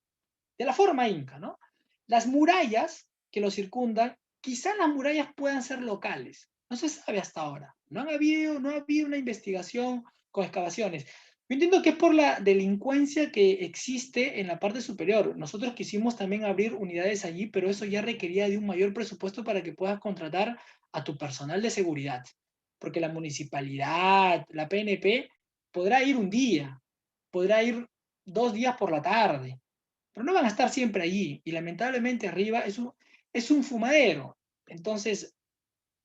de la forma inca, ¿no? Las murallas que lo circundan, quizás las murallas puedan ser locales, no se sabe hasta ahora, no ha habido una investigación con excavaciones. Yo entiendo que es por la delincuencia que existe en la parte superior. Nosotros quisimos también abrir unidades allí, pero eso ya requería de un mayor presupuesto para que puedas contratar a tu personal de seguridad, porque la municipalidad, la PNP, podrá ir un día, podrá ir 2 días por la tarde, pero no van a estar siempre allí. Y lamentablemente arriba es un fumadero. Entonces,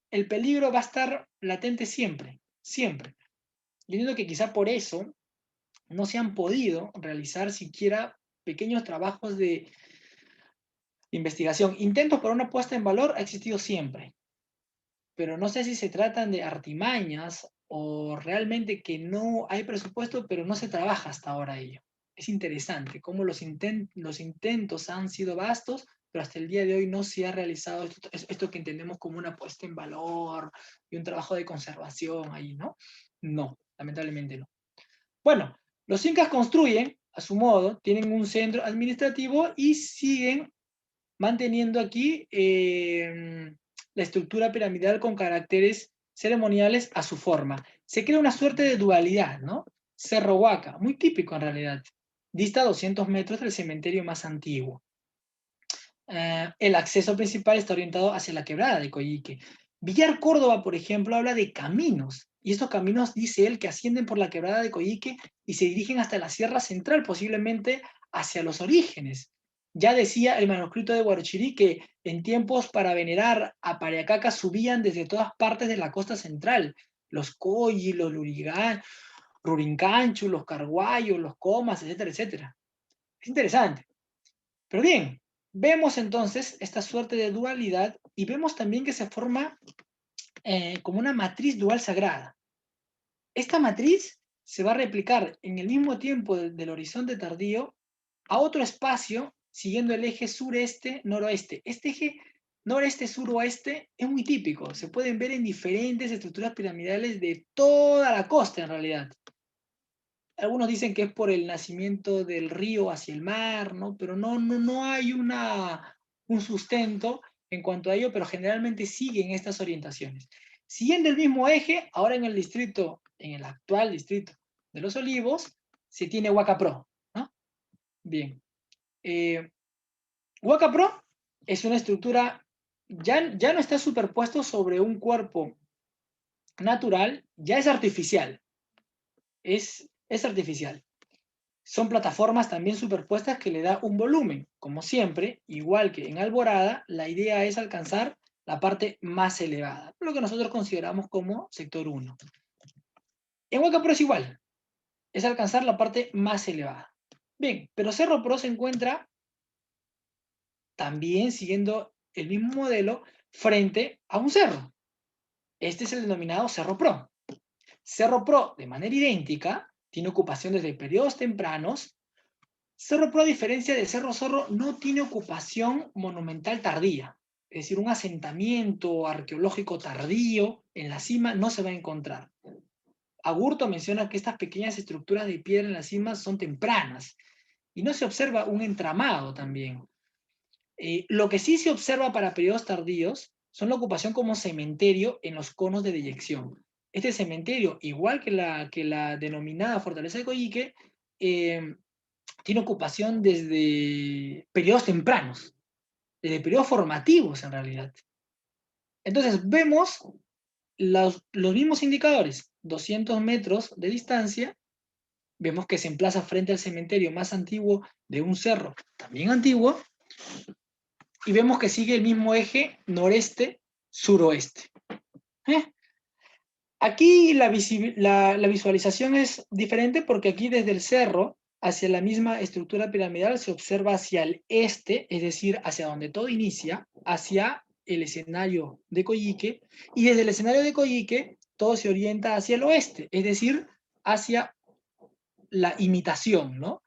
el peligro va a estar latente siempre, siempre. Yo entiendo que quizá por eso no se han podido realizar siquiera pequeños trabajos de investigación. Intentos por una puesta en valor ha existido siempre, pero no sé si se tratan de artimañas o realmente que no hay presupuesto, pero no se trabaja hasta ahora ello. Es interesante cómo los intentos han sido vastos, pero hasta el día de hoy no se ha realizado esto que entendemos como una puesta en valor y un trabajo de conservación ahí, ¿no? No. lamentablemente no. Bueno, los incas construyen, a su modo, tienen un centro administrativo y siguen manteniendo aquí la estructura piramidal con caracteres ceremoniales a su forma. Se crea una suerte de dualidad, ¿no? Cerro Huaca, muy típico en realidad. Dista 200 metros del cementerio más antiguo. El acceso principal está orientado hacia la quebrada de Coyique. Villar Córdoba, por ejemplo, habla de caminos, y estos caminos, dice él, que ascienden por la quebrada de Coyique y se dirigen hasta la Sierra Central, posiblemente hacia los orígenes. Ya decía el manuscrito de Guarochirí que en tiempos para venerar a Pariacaca subían desde todas partes de la costa central, los Coyi, los Rurincanchu, los Carguayos, los Comas, etcétera, etcétera. Es interesante. Pero bien, vemos entonces esta suerte de dualidad y vemos también que se forma como una matriz dual sagrada. Esta matriz se va a replicar en el mismo tiempo del horizonte tardío a otro espacio siguiendo el eje sureste-noroeste. Este eje noreste-suroeste es muy típico, se pueden ver en diferentes estructuras piramidales de toda la costa en realidad. Algunos dicen que es por el nacimiento del río hacia el mar, ¿no? Pero no hay un sustento en cuanto a ello, pero generalmente siguen estas orientaciones. Siguiendo el mismo eje, ahora en el actual distrito de Los Olivos, se tiene Huacapro, ¿no? Bien. Huacapro es una estructura, ya no está superpuesto sobre un cuerpo natural, ya es artificial. Es artificial. Son plataformas también superpuestas que le da un volumen. Como siempre, igual que en Alborada, la idea es alcanzar la parte más elevada, lo que nosotros consideramos como sector 1. En Huacapro es igual, es alcanzar la parte más elevada. Bien, pero Cerro Pro se encuentra también siguiendo el mismo modelo frente a un cerro. Este es el denominado Cerro Pro. Cerro Pro, de manera idéntica, tiene ocupación desde periodos tempranos. Cerro Pro, a diferencia de Cerro Zorro, no tiene ocupación monumental tardía. Es decir, un asentamiento arqueológico tardío en la cima no se va a encontrar. Agurto menciona que estas pequeñas estructuras de piedra en la cima son tempranas y no se observa un entramado también. Lo que sí se observa para periodos tardíos son la ocupación como cementerio en los conos de deyección. Este cementerio, igual que la denominada Fortaleza de Coyique, tiene ocupación desde periodos tempranos, desde periodos formativos en realidad. Entonces vemos los mismos indicadores, 200 metros de distancia, vemos que se emplaza frente al cementerio más antiguo de un cerro también antiguo, y vemos que sigue el mismo eje noreste-suroeste. Aquí la visualización es diferente porque aquí desde el cerro hacia la misma estructura piramidal se observa hacia el este, es decir, hacia donde todo inicia, hacia el escenario de Coyique, y desde el escenario de Coyique todo se orienta hacia el oeste, es decir, hacia la imitación, ¿no?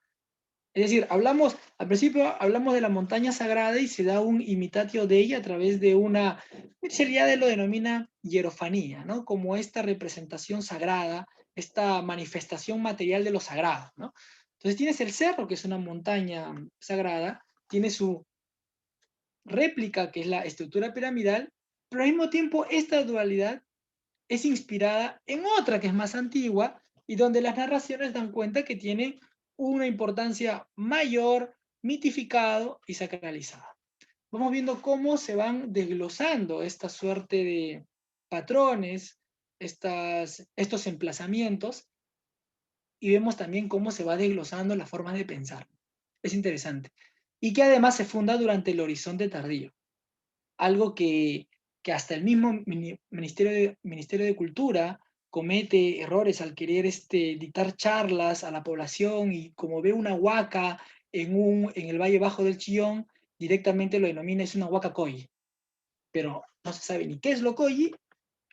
Es decir, al principio hablamos de la montaña sagrada y se da un imitatio de ella a través de una, Cheliade lo denomina hierofanía, ¿no? Como esta representación sagrada, esta manifestación material de lo sagrado, ¿no? Entonces tienes el cerro, que es una montaña sagrada, tiene su réplica, que es la estructura piramidal, pero al mismo tiempo esta dualidad es inspirada en otra que es más antigua y donde las narraciones dan cuenta que tiene una importancia mayor, mitificado y sacralizado. Vamos viendo cómo se van desglosando esta suerte de patrones, estos emplazamientos, y vemos también cómo se va desglosando las formas de pensar. Es interesante. Y que además se funda durante el horizonte tardío. Algo que hasta el mismo Ministerio de Cultura comete errores al querer dictar charlas a la población, y como ve una huaca en el Valle Bajo del Chillón, directamente lo denomina es una huaca coyi. Pero no se sabe ni qué es lo coyi,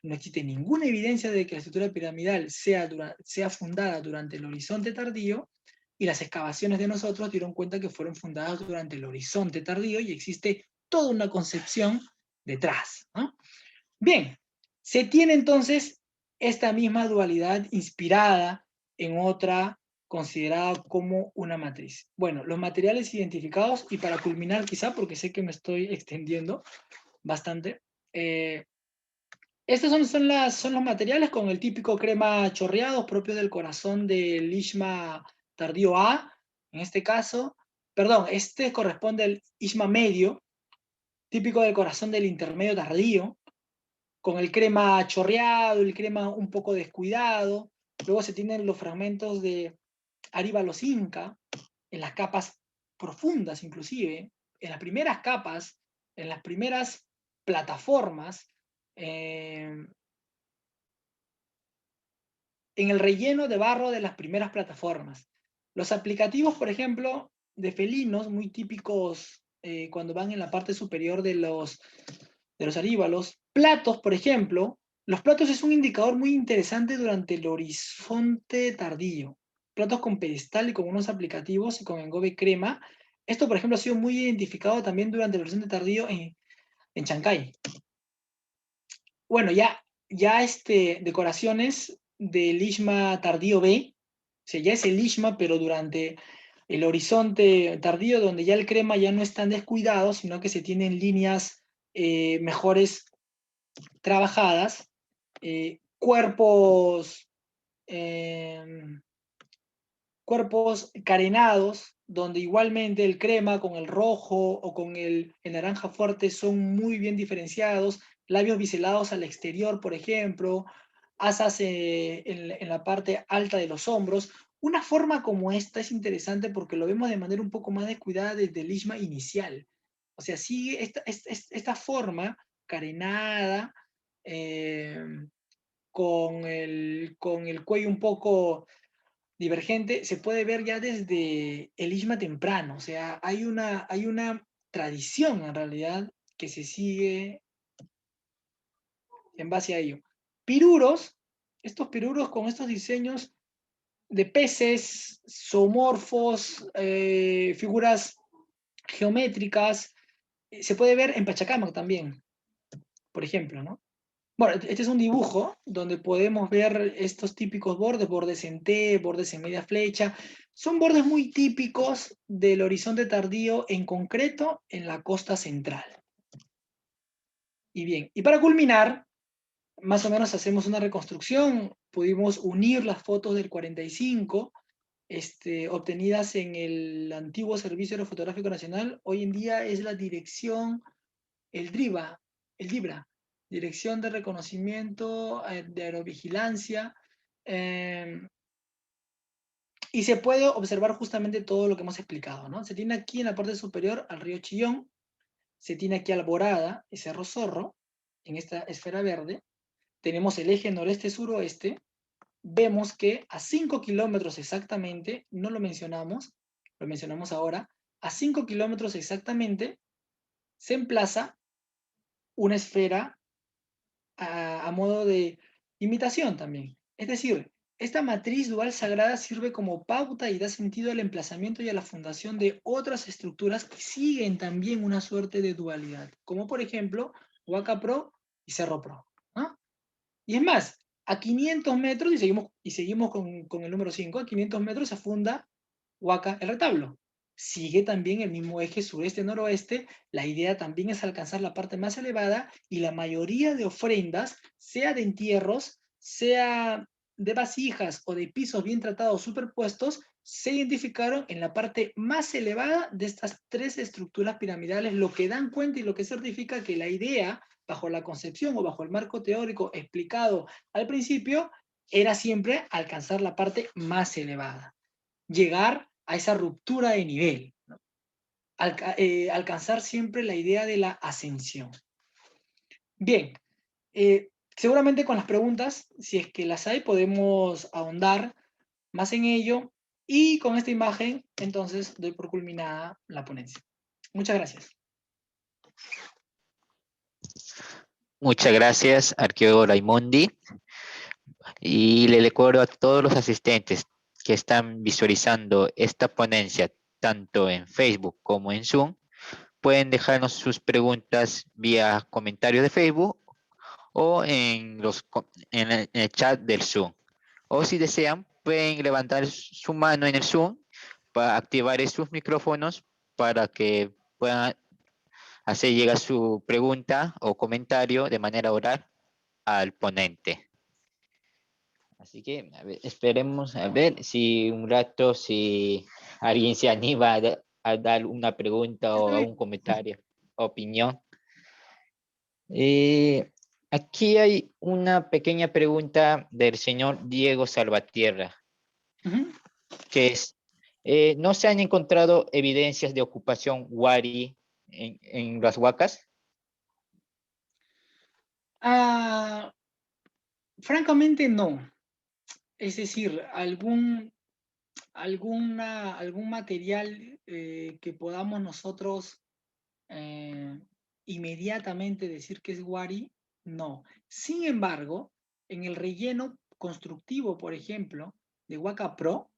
no existe ninguna evidencia de que la estructura piramidal sea fundada durante el horizonte tardío, y las excavaciones de nosotros dieron cuenta que fueron fundadas durante el horizonte tardío y existe toda una concepción detrás, ¿no? Bien, se tiene entonces esta misma dualidad inspirada en otra considerada como una matriz. Bueno, los materiales identificados, y para culminar quizá, porque sé que me estoy extendiendo bastante, estos son los materiales con el típico crema chorreado propio del corazón del Ishma tardío A, en este caso. Perdón, este corresponde al Ishma medio, típico del corazón del intermedio tardío, con el crema chorreado, el crema un poco descuidado. Luego se tienen los fragmentos de Aríbalos Inca, en las capas profundas inclusive, en las primeras capas, en las primeras plataformas, en el relleno de barro de las primeras plataformas. Los aplicativos, por ejemplo, de felinos, muy típicos cuando van en la parte superior de los aríbalos. Platos, por ejemplo, los platos es un indicador muy interesante durante el horizonte tardío. Platos con pedestal y con unos aplicativos y con engobe crema. Esto, por ejemplo, ha sido muy identificado también durante el horizonte tardío en Chancay. Bueno, ya decoraciones del Ishma tardío B, o sea, ya es el Ishma, pero durante el horizonte tardío, donde ya el crema ya no es tan descuidado, sino que se tienen líneas mejores trabajadas, cuerpos carenados, donde igualmente el crema con el rojo o con el naranja fuerte son muy bien diferenciados, labios biselados al exterior, por ejemplo, asas en la parte alta de los hombros. Una forma como esta es interesante porque lo vemos de manera un poco más descuidada desde el Ishma inicial. O sea, sigue esta forma carenada, con el cuello un poco divergente, se puede ver ya desde el Ishma temprano. O sea, hay una tradición en realidad que se sigue en base a ello. Piruros, estos piruros con estos diseños de peces, zoomorfos, figuras geométricas, se puede ver en Pachacamac también, por ejemplo, ¿no? Bueno, este es un dibujo donde podemos ver estos típicos bordes, bordes en T, bordes en media flecha. Son bordes muy típicos del horizonte tardío, en concreto en la costa central. Y bien, y para culminar, más o menos hacemos una reconstrucción. Pudimos unir las fotos del 45, obtenidas en el antiguo Servicio Aerofotográfico Nacional. Hoy en día es la dirección, el DIBRA, Dirección de Reconocimiento de Aerovigilancia, y se puede observar justamente todo lo que hemos explicado, ¿no? Se tiene aquí en la parte superior al río Chillón, se tiene aquí Alborada y Cerro Zorro, en esta esfera verde, tenemos el eje noreste-suroeste, vemos que a 5 kilómetros exactamente, no lo mencionamos ahora, a 5 kilómetros exactamente se emplaza una esfera a modo de imitación también. Es decir, esta matriz dual sagrada sirve como pauta y da sentido al emplazamiento y a la fundación de otras estructuras que siguen también una suerte de dualidad, como por ejemplo Huaca Pro y Cerro Pro, ¿no? Y es más, a 500 metros, y seguimos con el número 5, a 500 metros se funda Huaca el retablo. Sigue también el mismo eje sureste-noroeste, la idea también es alcanzar la parte más elevada y la mayoría de ofrendas, sea de entierros, sea de vasijas o de pisos bien tratados superpuestos, se identificaron en la parte más elevada de estas tres estructuras piramidales, lo que dan cuenta y lo que certifica que la idea, bajo la concepción o bajo el marco teórico explicado al principio, era siempre alcanzar la parte más elevada, llegar a esa ruptura de nivel, ¿no? Alcanzar siempre la idea de la ascensión. Bien, seguramente con las preguntas, si es que las hay, podemos ahondar más en ello, y con esta imagen, entonces, doy por culminada la ponencia. Muchas gracias. Muchas gracias, arqueólogo Raimondi. Y le recuerdo a todos los asistentes que están visualizando esta ponencia, tanto en Facebook como en Zoom, pueden dejarnos sus preguntas vía comentario de Facebook o en el chat del Zoom. O si desean, pueden levantar su mano en el Zoom para activar sus micrófonos para que puedan hacer llegar su pregunta o comentario de manera oral al ponente. Así que esperemos a ver si un rato, si alguien se anima a dar una pregunta o un comentario, opinión. Aquí hay una pequeña pregunta del señor Diego Salvatierra, Ujú. que es, ¿no se han encontrado evidencias de ocupación wari en las huacas? Ah, francamente no. Es decir, algún material que podamos nosotros eh, inmediatamente decir que es Wari, no. Sin embargo, en el relleno constructivo, por ejemplo, de Waka Pro,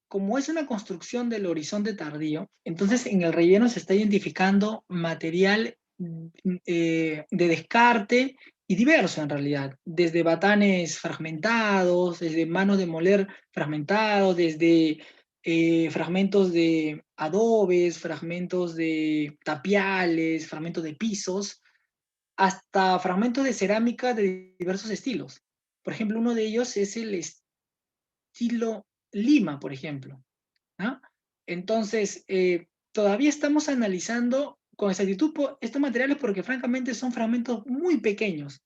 como es una construcción del horizonte tardío, entonces en el relleno se está identificando material de descarte y diverso en realidad, desde batanes fragmentados, desde manos de moler fragmentados, desde fragmentos de adobes, fragmentos de tapiales, fragmentos de pisos, hasta fragmentos de cerámica de diversos estilos. Por ejemplo, uno de ellos es el estilo Lima, por ejemplo. ¿No? Entonces, todavía estamos analizando con exactitud estos materiales porque francamente son fragmentos muy pequeños,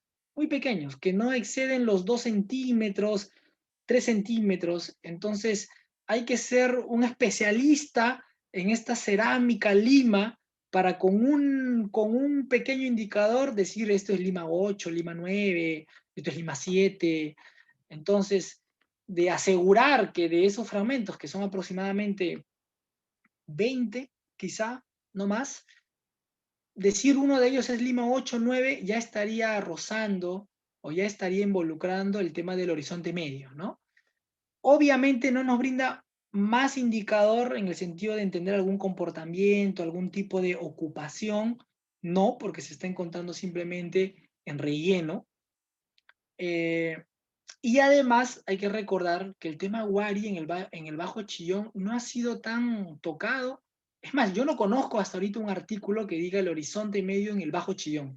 que no exceden los 2 centímetros, 3 centímetros. Entonces, hay que ser un especialista en esta cerámica Lima para con un pequeño indicador decir esto es Lima 8, Lima 9, esto es Lima 7. Entonces, de asegurar que de esos fragmentos, que son aproximadamente 20, quizá, no más, decir uno de ellos es Lima 8, 9, ya estaría rozando o ya estaría involucrando el tema del horizonte medio, ¿no? Obviamente no nos brinda más indicador en el sentido de entender algún comportamiento, algún tipo de ocupación, no, porque se está encontrando simplemente en relleno. Y además hay que recordar que el tema Wari en el Bajo Chillón no ha sido tan tocado. Es más, yo no conozco hasta ahorita un artículo que diga el horizonte medio en el Bajo Chillón.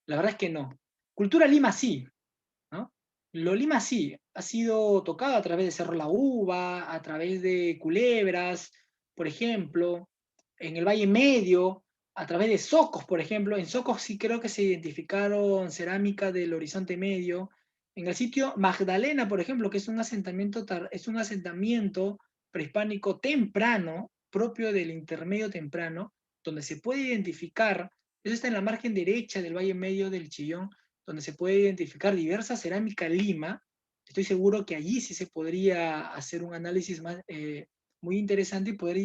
La verdad es que no. Cultura Lima sí, ¿no? Lo Lima sí, ha sido tocado a través de Cerro La Uva, a través de Culebras, por ejemplo, en el Valle Medio, a través de Socos, por ejemplo. En Socos sí creo que se identificaron cerámica del Horizonte Medio. En el sitio Magdalena, por ejemplo, que es un asentamiento prehispánico temprano, propio del intermedio temprano, donde se puede identificar, eso está en la margen derecha del Valle Medio del Chillón, donde se puede identificar diversa cerámica Lima. Estoy seguro que allí sí se podría hacer un análisis más, muy interesante y poder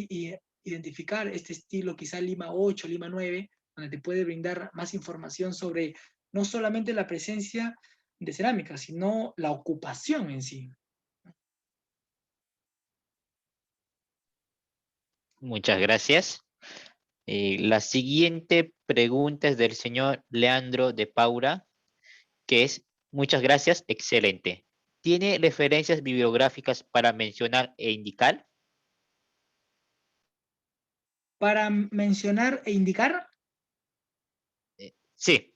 identificar este estilo, quizá Lima 8, Lima 9, donde te puede brindar más información sobre no solamente la presencia de cerámica, sino la ocupación en sí. Muchas gracias. La siguiente pregunta es del señor Leandro de Paura, que es, muchas gracias, excelente. ¿Tiene referencias bibliográficas para mencionar e indicar? Para mencionar e indicar, Sí.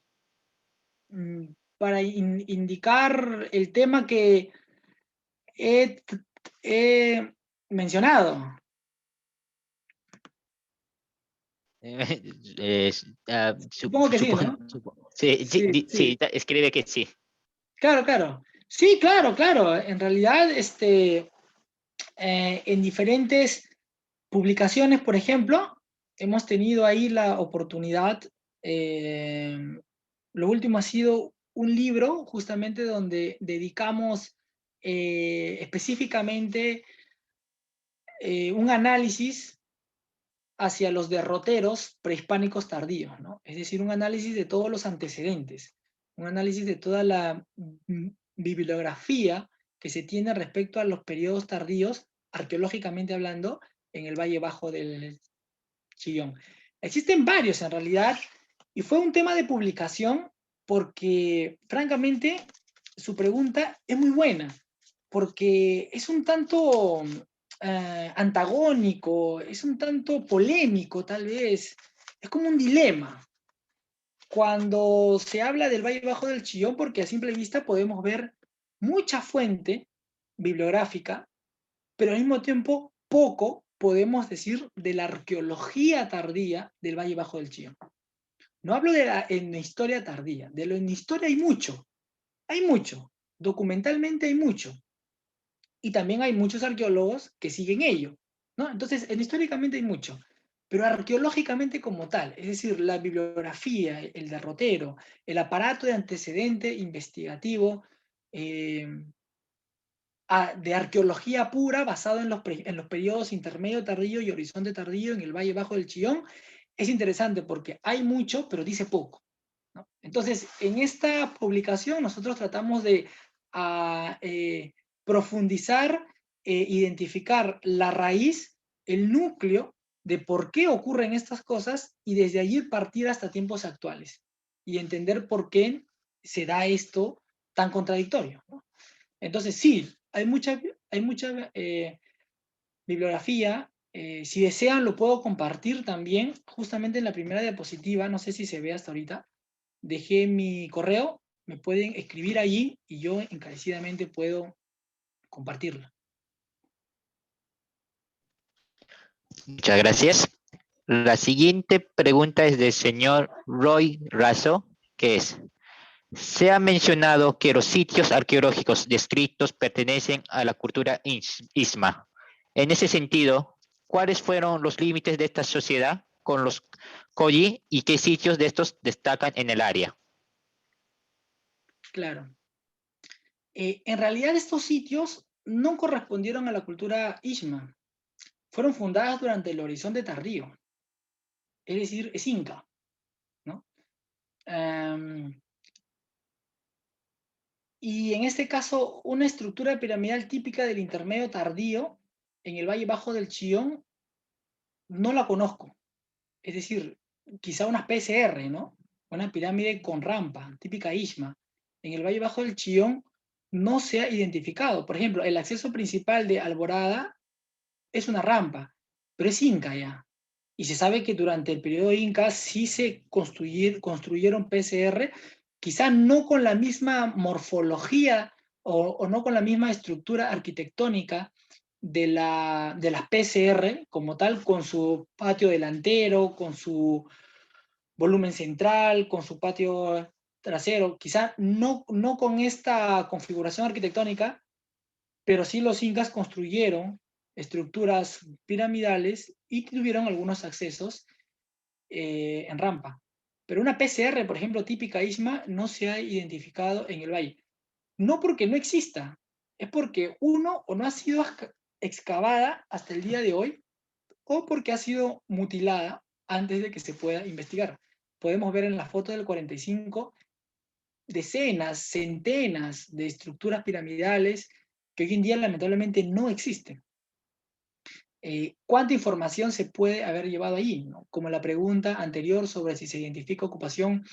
para indicar el tema que he, he mencionado. Supongo que sí, ¿no? Sí, Sí, sí. escribe que sí. Claro, claro. Sí, claro, claro. En realidad, en diferentes publicaciones, por ejemplo, hemos tenido ahí la oportunidad. eh, lo último ha sido un libro, justamente donde dedicamos específicamente un análisis hacia los derroteros prehispánicos tardíos, ¿no? Es decir, un análisis de todos los antecedentes, un análisis de toda la bibliografía que se tiene respecto a los periodos tardíos, arqueológicamente hablando, en el Valle Bajo del Chillón. Existen varios en realidad, y fue un tema de publicación porque francamente su pregunta es muy buena, porque es un tanto antagónico, es un tanto polémico tal vez, es como un dilema. Cuando se habla del Valle Bajo del Chillón, porque a simple vista podemos ver mucha fuente bibliográfica, pero al mismo tiempo poco podemos decir de la arqueología tardía del Valle Bajo del Chillón. No hablo de la en historia tardía, de lo en historia hay mucho, documentalmente hay mucho, y también hay muchos arqueólogos que siguen ello, ¿no? Entonces, históricamente hay mucho, pero arqueológicamente como tal, es decir, la bibliografía, el derrotero, el aparato de antecedente investigativo, eh, de arqueología pura basado en los periodos intermedio tardío y horizonte tardío en el Valle Bajo del Chillón, es interesante porque hay mucho, pero dice poco, ¿no? Entonces, en esta publicación nosotros tratamos de a, profundizar, identificar la raíz, el núcleo de por qué ocurren estas cosas y desde allí partir hasta tiempos actuales y entender por qué se da esto tan contradictorio, ¿no? Entonces, sí, hay mucha bibliografía. Si desean, lo puedo compartir también, justamente en la primera diapositiva, no sé si se ve hasta ahorita. Dejé mi correo, me pueden escribir allí y yo encarecidamente puedo compartirlo. Muchas gracias. La siguiente pregunta es del señor Roy Razo, que es, se ha mencionado que los sitios arqueológicos descritos pertenecen a la cultura Isma. En ese sentido, ¿cuáles fueron los límites de esta sociedad con los Koyi y qué sitios de estos destacan en el área? Claro. En realidad estos sitios no correspondieron a la cultura Ishma. Fueron fundadas durante el horizonte tardío. Es decir, es inca, ¿no? Y en este caso, una estructura piramidal típica del intermedio tardío en el Valle Bajo del Chillón no la conozco. Es decir, quizá una PCR, ¿no? Una pirámide con rampa, típica Ishma. En el Valle Bajo del Chillón no se ha identificado. Por ejemplo, el acceso principal de Alborada es una rampa, pero es inca ya. Y se sabe que durante el periodo inca sí se construyeron PCR, quizá no con la misma morfología o no con la misma estructura arquitectónica de las PCR como tal, con su patio delantero, con su volumen central, con su patio trasero, quizá no con esta configuración arquitectónica, pero sí los incas construyeron estructuras piramidales y tuvieron algunos accesos en rampa. Pero una PCR, por ejemplo, típica Isma, no se ha identificado en el valle. No porque no exista, es porque uno o no ha sido excavada hasta el día de hoy o porque ha sido mutilada antes de que se pueda investigar. Podemos ver en la foto del 45 decenas, centenas de estructuras piramidales que hoy en día lamentablemente no existen. ¿Cuánta información se puede haber llevado allí, ¿no? Como la pregunta anterior sobre si se identifica ocupación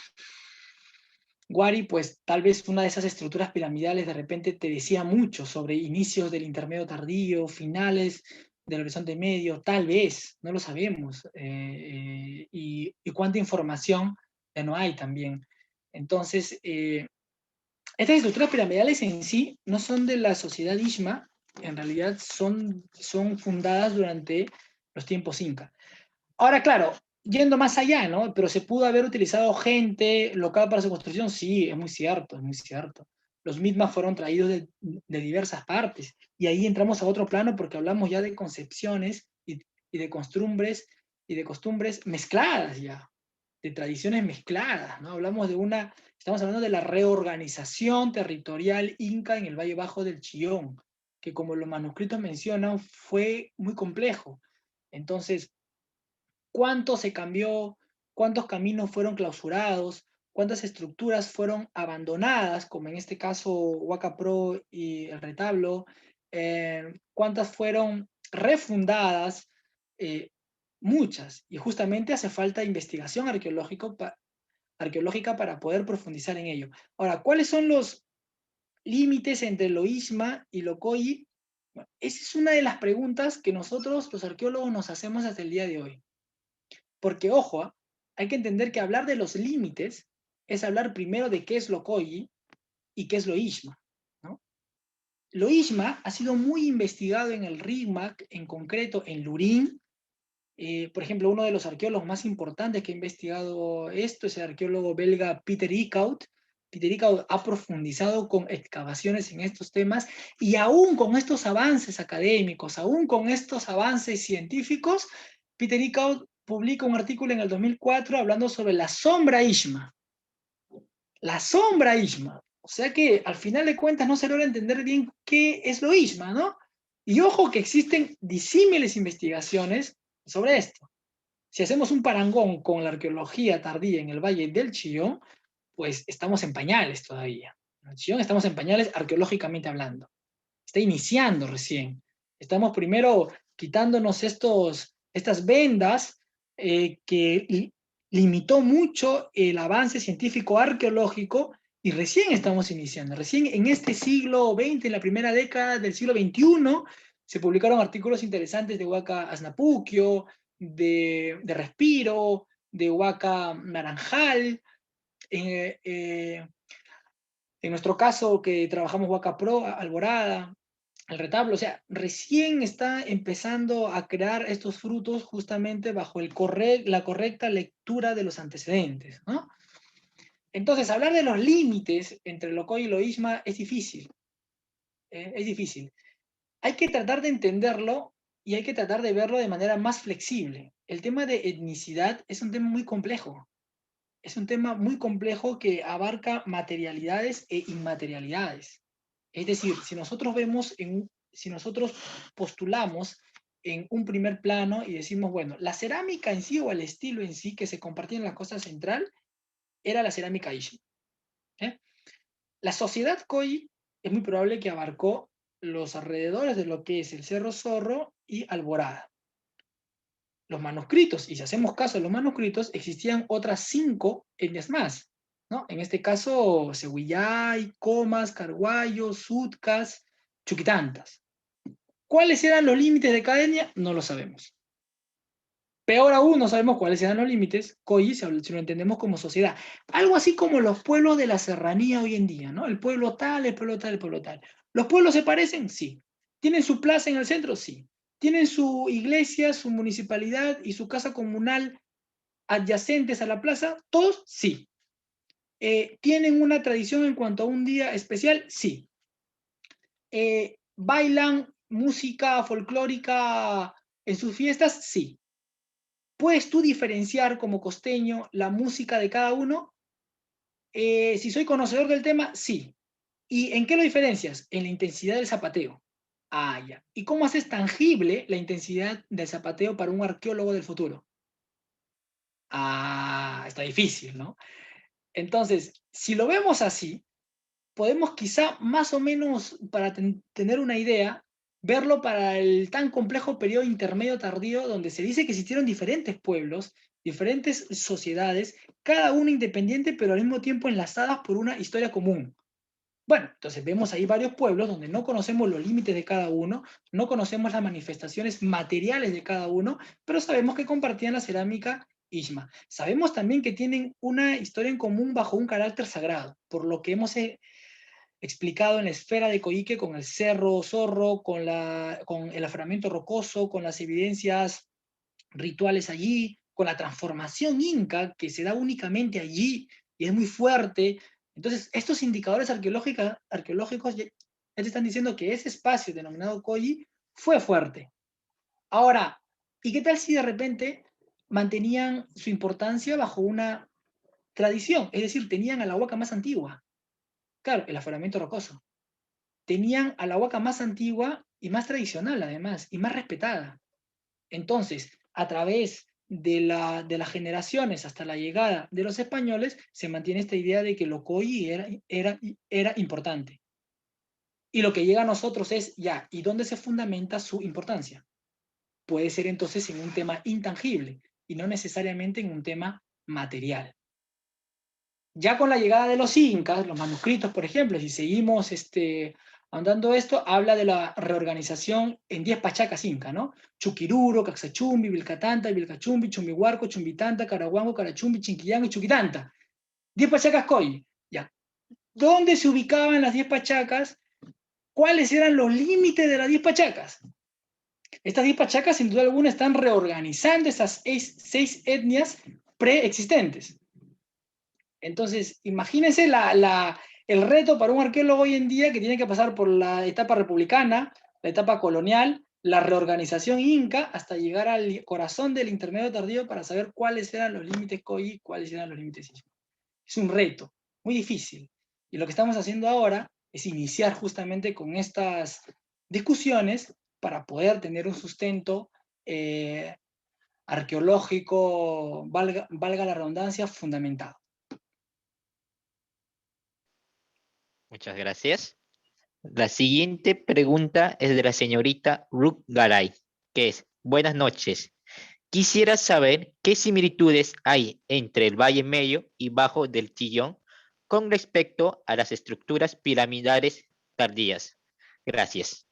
Wari, pues tal vez una de esas estructuras piramidales de repente te decía mucho sobre inicios del intermedio tardío, finales del horizonte medio, tal vez, no lo sabemos, y cuánta información ya no hay también. Entonces, estas estructuras piramidales en sí no son de la sociedad Ishma, en realidad son fundadas durante los tiempos Inca. Ahora, claro, yendo más allá, ¿no? Pero se pudo haber utilizado gente local para su construcción, sí, es muy cierto, es muy cierto. Los mismas fueron traídos de diversas partes. Y ahí entramos a otro plano porque hablamos ya de concepciones y de costumbres mezcladas ya, de tradiciones mezcladas, ¿no? Estamos hablando de la reorganización territorial inca en el Valle Bajo del Chillón, que como los manuscritos mencionan, fue muy complejo. Entonces, cuánto se cambió, cuántos caminos fueron clausurados, cuántas estructuras fueron abandonadas, como en este caso Huaca Pro y el retablo, cuántas fueron refundadas, arqueológica para poder profundizar en ello. Ahora, ¿cuáles son los límites entre lo Isma y lo Koyi? Bueno, esa es una de las preguntas que nosotros, los arqueólogos, nos hacemos hasta el día de hoy. Porque, ojo, hay que entender que hablar de los límites es hablar primero de qué es lo Koyi y qué es lo Isma, ¿no? Lo Isma ha sido muy investigado en el RIMAC, en concreto en Lurín. Por ejemplo, uno de los arqueólogos más importantes que ha investigado esto es el arqueólogo belga Peter Eekhout. Peter Eekhout ha profundizado con excavaciones en estos temas y aún con estos avances académicos, aún con estos avances científicos, Peter Eekhout publica un artículo en el 2004 hablando sobre la sombra Ishma. La sombra Ishma. O sea que al final de cuentas no se logra entender bien qué es lo Ishma, ¿no? Y ojo que existen disímiles investigaciones sobre esto. Si hacemos un parangón con la arqueología tardía en el Valle del Chillón, pues estamos en pañales todavía. En el Chillón estamos en pañales arqueológicamente hablando. Está iniciando recién. Estamos primero quitándonos estas vendas que limitó mucho el avance científico arqueológico y recién estamos iniciando. Recién en este siglo XX, en la primera década del siglo XXI, se publicaron artículos interesantes de Huaca Asnapuquio, de Respiro, de Huaca Naranjal. Eh, eh, en nuestro caso, que trabajamos Huaca Pro, Alborada, el retablo, o sea, recién está empezando a crear estos frutos justamente bajo la correcta lectura de los antecedentes, ¿no? Entonces, hablar de los límites entre lo Koyi y lo Isma es difícil. Es difícil. Hay que tratar de entenderlo y hay que tratar de verlo de manera más flexible. El tema de etnicidad es un tema muy complejo. Es un tema muy complejo que abarca materialidades e inmaterialidades. Es decir, si nosotros postulamos en un primer plano y decimos, bueno, la cerámica en sí o el estilo en sí que se compartía en la costa central era la cerámica Ishma. ¿Eh? La sociedad Koyi es muy probable que abarcó los alrededores de lo que es el Cerro Zorro y Alborada. Los manuscritos, y si hacemos caso de los manuscritos, existían otras 5 etnias más, ¿no? En este caso, Seguillay, Comas, Carguayos, Sutcas, Chuquitantas. ¿Cuáles eran los límites de cada etnia? No lo sabemos. Peor aún, no sabemos cuáles eran los límites, Koyi, si lo entendemos como sociedad. Algo así como los pueblos de la serranía hoy en día, ¿no? El pueblo tal, el pueblo tal, el pueblo tal. ¿Los pueblos se parecen? Sí. ¿Tienen su plaza en el centro? Sí. ¿Tienen su iglesia, su municipalidad y su casa comunal adyacentes a la plaza? Todos, sí. ¿Tienen una tradición en cuanto a un día especial? Sí. ¿Bailan música folclórica en sus fiestas? Sí. ¿Puedes tú diferenciar como costeño la música de cada uno? Si soy conocedor del tema, sí. ¿Y en qué lo diferencias? En la intensidad del zapateo. Ah, ya. ¿Y cómo haces tangible la intensidad del zapateo para un arqueólogo del futuro? Ah, está difícil, ¿no? Entonces, si lo vemos así, podemos quizá más o menos, para tener una idea, verlo para el tan complejo periodo intermedio tardío donde se dice que existieron diferentes pueblos, diferentes sociedades, cada una independiente pero al mismo tiempo enlazadas por una historia común. Bueno, entonces vemos ahí varios pueblos donde no conocemos los límites de cada uno, no conocemos las manifestaciones materiales de cada uno, pero sabemos que compartían la cerámica Ishma. Sabemos también que tienen una historia en común bajo un carácter sagrado, por lo que hemos explicado en la esfera de Coique con el Cerro Zorro, con el afloramiento rocoso, con las evidencias rituales allí, con la transformación inca que se da únicamente allí y es muy fuerte. Entonces, estos indicadores arqueológicos ya te están diciendo que ese espacio denominado Koyi fue fuerte. Ahora, ¿y qué tal si de repente mantenían su importancia bajo una tradición? Es decir, tenían a la huaca más antigua. Claro, el afloramiento rocoso. Tenían a la huaca más antigua y más tradicional, además, y más respetada. Entonces, a través de las generaciones hasta la llegada de los españoles, se mantiene esta idea de que lo Koyi era importante. Y lo que llega a nosotros es, ya, ¿y dónde se fundamenta su importancia? Puede ser entonces en un tema intangible y no necesariamente en un tema material. Ya con la llegada de los incas, los manuscritos, por ejemplo, si seguimos andando esto, habla de la reorganización en 10 pachacas inca, ¿no? Chuquiruro, Caxachumbi, Vilcatanta, Vilcachumbi, Chumbihuarco, Chumbitanta, Caraguango, Carachumbi, Chinquillán y Chuquitanta. 10 pachacas coy. Ya. ¿Dónde se ubicaban las 10 pachacas? ¿Cuáles eran los límites de las 10 pachacas? Estas 10 pachacas, sin duda alguna, están reorganizando esas 6 etnias preexistentes. Entonces, imagínense el reto para un arqueólogo hoy en día que tiene que pasar por la etapa republicana, la etapa colonial, la reorganización inca, hasta llegar al corazón del intermedio tardío para saber cuáles eran los límites Coyi y cuáles eran los límites Isma. Es un reto muy difícil. Y lo que estamos haciendo ahora es iniciar justamente con estas discusiones para poder tener un sustento arqueológico, valga la redundancia, fundamentado. Muchas gracias. La siguiente pregunta es de la señorita Ruth Garay, que es, buenas noches. Quisiera saber qué similitudes hay entre el Valle Medio y Bajo del Chillón con respecto a las estructuras piramidales tardías. Gracias.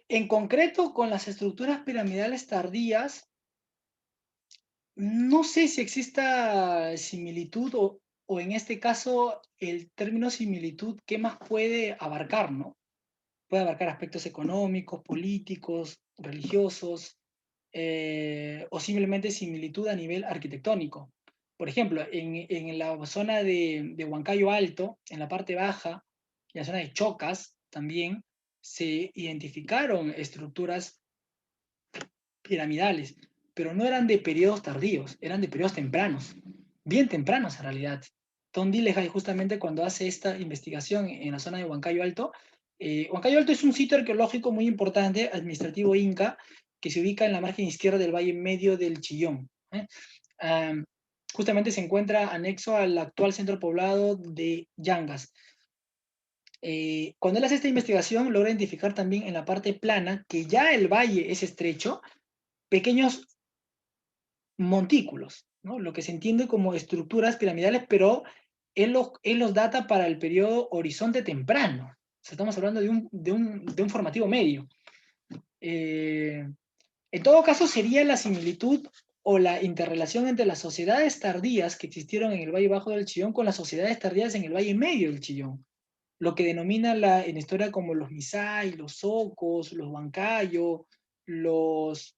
En concreto, con las estructuras piramidales tardías, no sé si exista similitud o en este caso el término similitud, ¿qué más puede abarcar, no? Puede abarcar aspectos económicos, políticos, religiosos, o simplemente similitud a nivel arquitectónico. Por ejemplo, en la zona de Huancayo Alto, en la parte baja, en la zona de Chocas también, se identificaron estructuras piramidales, pero no eran de periodos tardíos, eran de periodos tempranos, bien tempranos en realidad. Tom Dillehay, justamente cuando hace esta investigación en la zona de Huancayo Alto, Huancayo Alto es un sitio arqueológico muy importante, administrativo inca, que se ubica en la margen izquierda del valle medio del Chillón. Justamente se encuentra anexo al actual centro poblado de Yangas. Cuando él hace esta investigación, logra identificar también en la parte plana que ya el valle es estrecho, pequeños montículos, ¿no? Lo que se entiende como estructuras piramidales, pero él los data para el periodo horizonte temprano. O sea, estamos hablando de un formativo medio. En todo caso, sería la similitud o la interrelación entre las sociedades tardías que existieron en el Valle Bajo del Chillón con las sociedades tardías en el Valle Medio del Chillón. Lo que denomina en historia como los Misay, los Socos, los Huancayo, los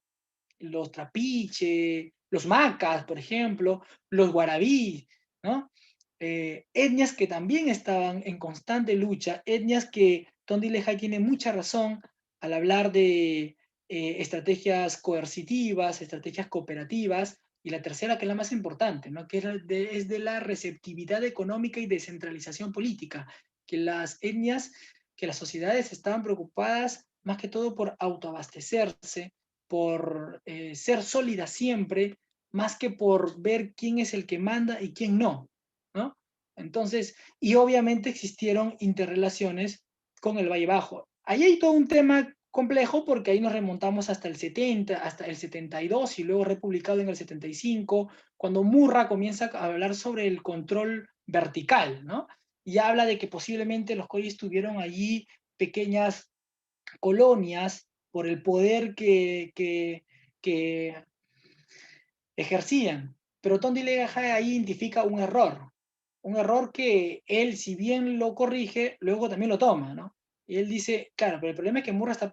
Trapiche, los Macas, por ejemplo, los Guarabí, ¿no? Etnias que también estaban en constante lucha, etnias que Tondi Lehigh tiene mucha razón al hablar de estrategias coercitivas, estrategias cooperativas, y la tercera, que es la más importante, ¿no? Que es de la receptividad económica y descentralización política, que las etnias, que las sociedades estaban preocupadas más que todo por autoabastecerse, por ser sólida siempre, más que por ver quién es el que manda y quién no, ¿no? Entonces, y obviamente existieron interrelaciones con el Valle Bajo. Ahí hay todo un tema complejo porque ahí nos remontamos hasta el 70, hasta el 72 y luego republicado en el 75, cuando Murra comienza a hablar sobre el control vertical, ¿no? Y habla de que posiblemente los Coyis tuvieron allí pequeñas colonias por el poder que ejercían. Pero Tondi Legaja ahí identifica un error que él, si bien lo corrige, luego también lo toma, ¿no? Y él dice, claro, pero el problema es que Murra está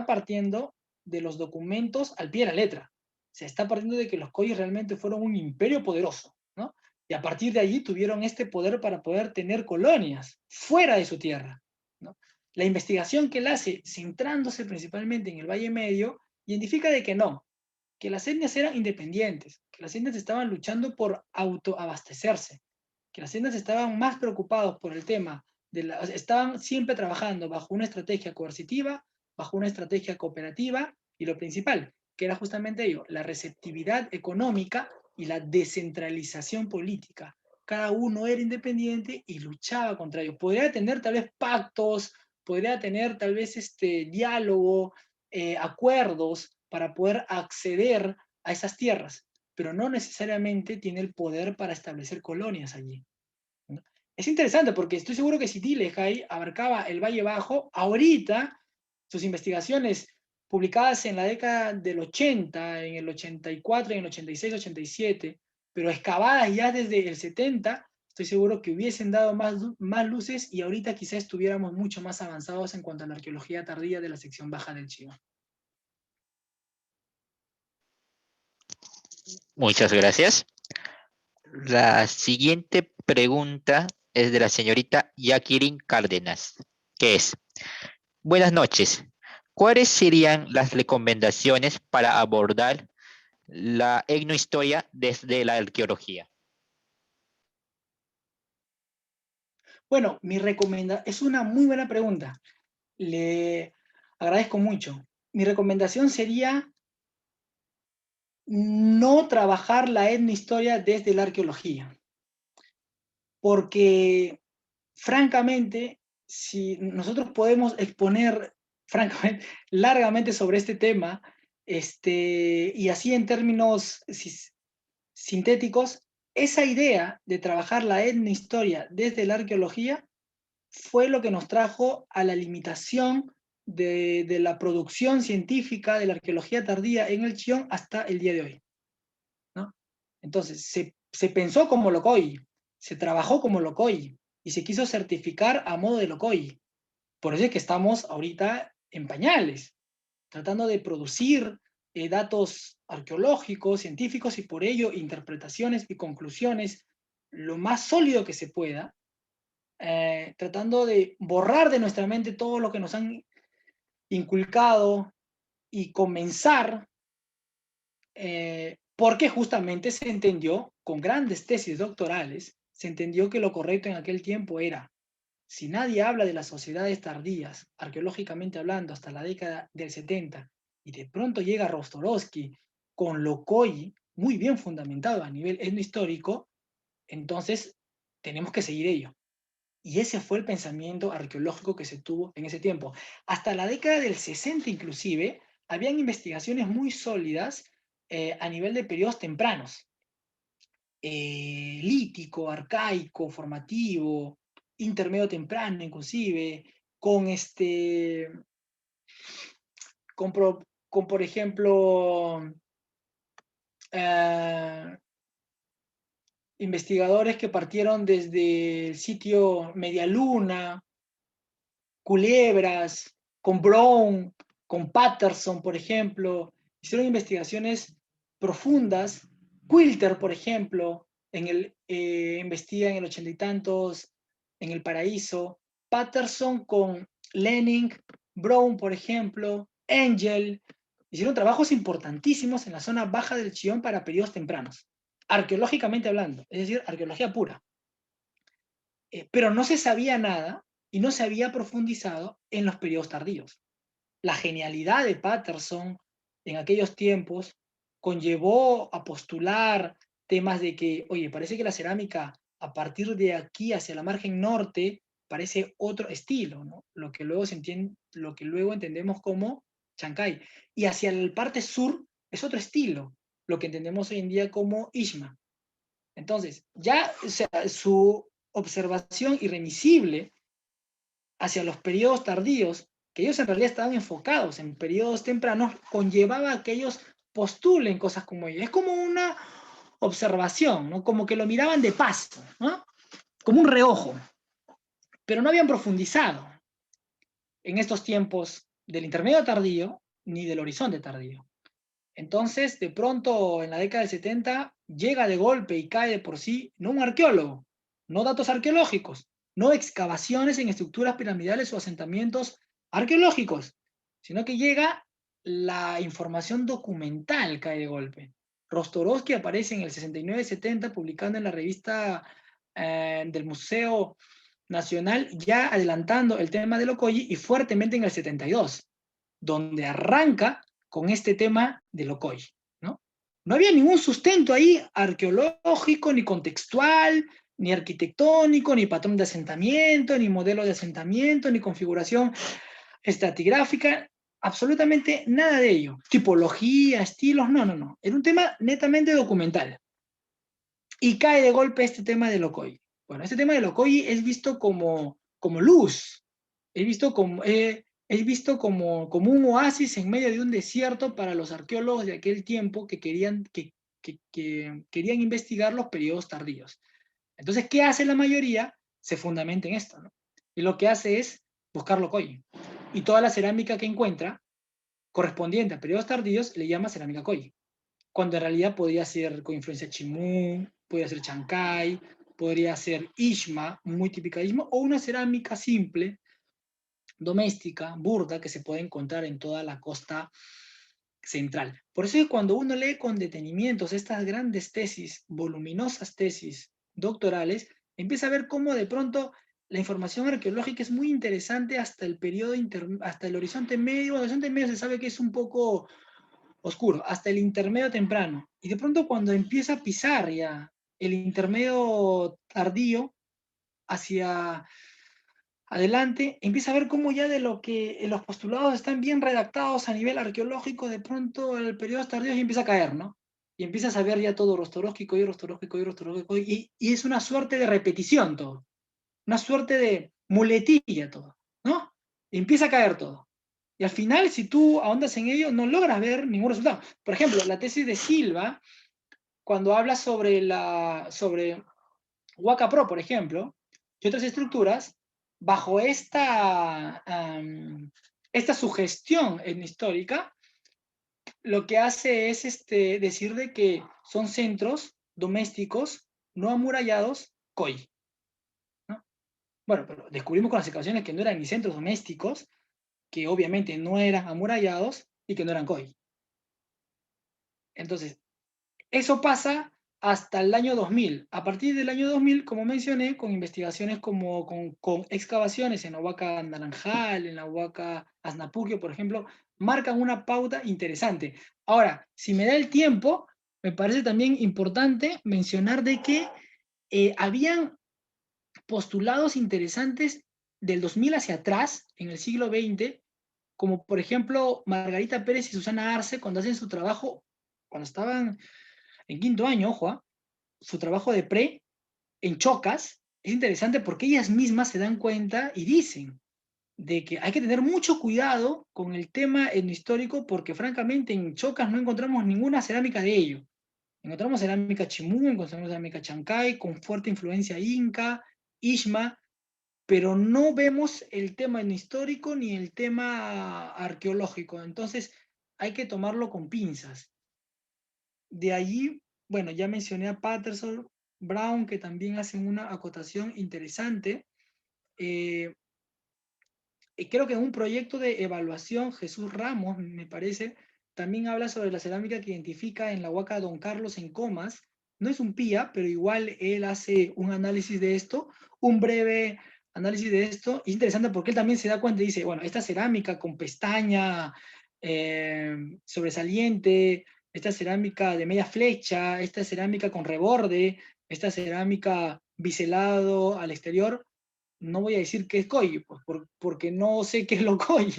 partiendo de los documentos al pie de la letra. Se está partiendo de que los Coyes realmente fueron un imperio poderoso, ¿no? Y a partir de allí tuvieron este poder para poder tener colonias fuera de su tierra, ¿no? La investigación que él hace, centrándose principalmente en el Valle Medio, identifica de que no, que las etnias eran independientes, que las etnias estaban luchando por autoabastecerse, que las etnias estaban más preocupados por el tema, estaban siempre trabajando bajo una estrategia coercitiva, bajo una estrategia cooperativa, y lo principal, que era justamente ello, la receptividad económica y la descentralización política. Cada uno era independiente y luchaba contra ello. Podría tener tal vez pactos, podría tener tal vez diálogo, acuerdos para poder acceder a esas tierras, pero no necesariamente tiene el poder para establecer colonias allí, ¿no? Es interesante porque estoy seguro que si Dillehay abarcaba el Valle Bajo, ahorita sus investigaciones publicadas en la década del 80, en el 84, en el 86, 87, pero excavadas ya desde el 70, estoy seguro que hubiesen dado más luces y ahorita quizás estuviéramos mucho más avanzados en cuanto a la arqueología tardía de la sección baja del Chillón. Muchas gracias. La siguiente pregunta es de la señorita Jacqueline Cárdenas, que es, buenas noches. ¿Cuáles serían las recomendaciones para abordar la etnohistoria desde la arqueología? Bueno, es una muy buena pregunta. Le agradezco mucho. Mi recomendación sería no trabajar la etnohistoria desde la arqueología, porque francamente, si nosotros podemos exponer francamente, largamente sobre este tema, y así en términos sintéticos, esa idea de trabajar la etnohistoria desde la arqueología fue lo que nos trajo a la limitación de la producción científica de la arqueología tardía en el Chillón hasta el día de hoy, ¿no? Entonces, se pensó como Locoy, se trabajó como Locoy, y se quiso certificar a modo de Locoy. Por eso es que estamos ahorita en pañales, tratando de producir datos arqueológicos, científicos, y por ello interpretaciones y conclusiones lo más sólido que se pueda, tratando de borrar de nuestra mente todo lo que nos han inculcado y comenzar, porque justamente se entendió, con grandes tesis doctorales, se entendió que lo correcto en aquel tiempo era, si nadie habla de las sociedades tardías, arqueológicamente hablando, hasta la década del 70, y de pronto llega Rostorowski con Locoy muy bien fundamentado a nivel etnohistórico, entonces tenemos que seguir ello. Y ese fue el pensamiento arqueológico que se tuvo en ese tiempo. Hasta la década del 60 inclusive, habían investigaciones muy sólidas a nivel de periodos tempranos. Lítico, arcaico, formativo, intermedio temprano inclusive, con con por ejemplo, investigadores que partieron desde el sitio Medialuna, Culebras, con Brown, con Patterson, por ejemplo, hicieron investigaciones profundas. Quilter, por ejemplo, investiga en el 80 y tantos en El Paraíso. Patterson con Lenin, Brown, por ejemplo, Engel, hicieron trabajos importantísimos en la zona baja del Chillón para periodos tempranos, arqueológicamente hablando, es decir, arqueología pura. Pero no se sabía nada y no se había profundizado en los periodos tardíos. La genialidad de Patterson en aquellos tiempos conllevó a postular temas de que, oye, parece que la cerámica a partir de aquí hacia la margen norte parece otro estilo, ¿no? Lo que luego entendemos como Chancay. Y hacia la parte sur es otro estilo, lo que entendemos hoy en día como Ishma. Entonces, ya, o sea, su observación irremisible hacia los periodos tardíos, que ellos en realidad estaban enfocados en periodos tempranos, conllevaba a que ellos postulen cosas como ello. Es como una observación, ¿no? Como que lo miraban de paso, ¿no? Como un reojo, pero no habían profundizado en estos tiempos del intermedio tardío ni del horizonte tardío. Entonces, de pronto, en la década del 70, llega de golpe y cae de por sí, no un arqueólogo, no datos arqueológicos, no excavaciones en estructuras piramidales o asentamientos arqueológicos, sino que llega la información documental, cae de golpe. Rostorowski aparece en el 69-70 publicando en la revista del Museo Nacional, ya adelantando el tema de Locoyi, y fuertemente en el 72, donde arranca con este tema de Locoy, ¿no? No había ningún sustento ahí arqueológico, ni contextual, ni arquitectónico, ni patrón de asentamiento, ni modelo de asentamiento, ni configuración estratigráfica, absolutamente nada de ello. Tipología, estilos, no, no, no. Era un tema netamente documental. Y cae de golpe este tema del Okoye. Bueno, este tema del Okoye es visto como luz, es visto como un oasis en medio de un desierto para los arqueólogos de aquel tiempo que querían investigar los periodos tardíos. Entonces, ¿qué hace la mayoría? Se fundamenta en esto, ¿no? Y lo que hace es buscar Okoye. Y toda la cerámica que encuentra, correspondiente a periodos tardíos, le llama cerámica Koyi, cuando en realidad podría ser con influencia Chimú, podría ser Chancay, podría ser Ishma, muy típica de Ishma, o una cerámica simple, doméstica, burda, que se puede encontrar en toda la costa central. Por eso que cuando uno lee con detenimientos estas grandes tesis, voluminosas tesis doctorales, empieza a ver cómo de pronto la información arqueológica es muy interesante hasta el periodo hasta el horizonte medio. El horizonte medio se sabe que es un poco oscuro, hasta el intermedio temprano. Y de pronto cuando empieza a pisar ya el intermedio tardío hacia adelante, empieza a ver cómo ya de lo que los postulados están bien redactados a nivel arqueológico, de pronto el periodo tardío ya empieza a caer, ¿no? Y empiezas a ver ya todo rostorógico y rostorógico y rostorógico, y es una suerte de repetición todo, una suerte de muletilla todo, ¿no? Y empieza a caer todo. Y al final, si tú ahondas en ello, no logras ver ningún resultado. Por ejemplo, la tesis de Silva, cuando habla sobre Huaca Pro, por ejemplo, y otras estructuras, bajo esta sugestión etnohistórica, lo que hace es decir de que son centros domésticos no amurallados COI, ¿no? Bueno, pero descubrimos con las excavaciones que no eran ni centros domésticos, que obviamente no eran amurallados y que no eran COI. Entonces, eso pasa hasta el año 2000. A partir del año 2000, como mencioné, con investigaciones con excavaciones en la Huaca Naranjal, en la Huaca Asnapuquio, por ejemplo, marcan una pauta interesante. Ahora, si me da el tiempo, me parece también importante mencionar de que habían postulados interesantes del 2000 hacia atrás, en el siglo XX, como por ejemplo Margarita Pérez y Susana Arce, cuando hacen su trabajo, cuando estaban en quinto año, ojo, su trabajo de pre en Chocas, es interesante porque ellas mismas se dan cuenta y dicen de que hay que tener mucho cuidado con el tema etnohistórico porque francamente en Chocas no encontramos ninguna cerámica de ello. Encontramos cerámica chimú, encontramos cerámica chancay, con fuerte influencia inca, ishma, pero no vemos el tema etnohistórico ni el tema arqueológico. Entonces hay que tomarlo con pinzas. De allí, bueno, ya mencioné a Patterson, Brown, que también hacen una acotación interesante. Eh, Creo que en un proyecto de evaluación, Jesús Ramos, me parece, también habla sobre la cerámica que identifica en la Huaca Don Carlos en Comas. No es un pía, pero igual él hace un análisis de esto, un breve análisis de esto. Es interesante porque él también se da cuenta y dice, bueno, esta cerámica con pestaña sobresaliente, esta cerámica de media flecha, esta cerámica con reborde, esta cerámica biselado al exterior, no voy a decir que es Koi, pues, porque no sé qué es lo Koi.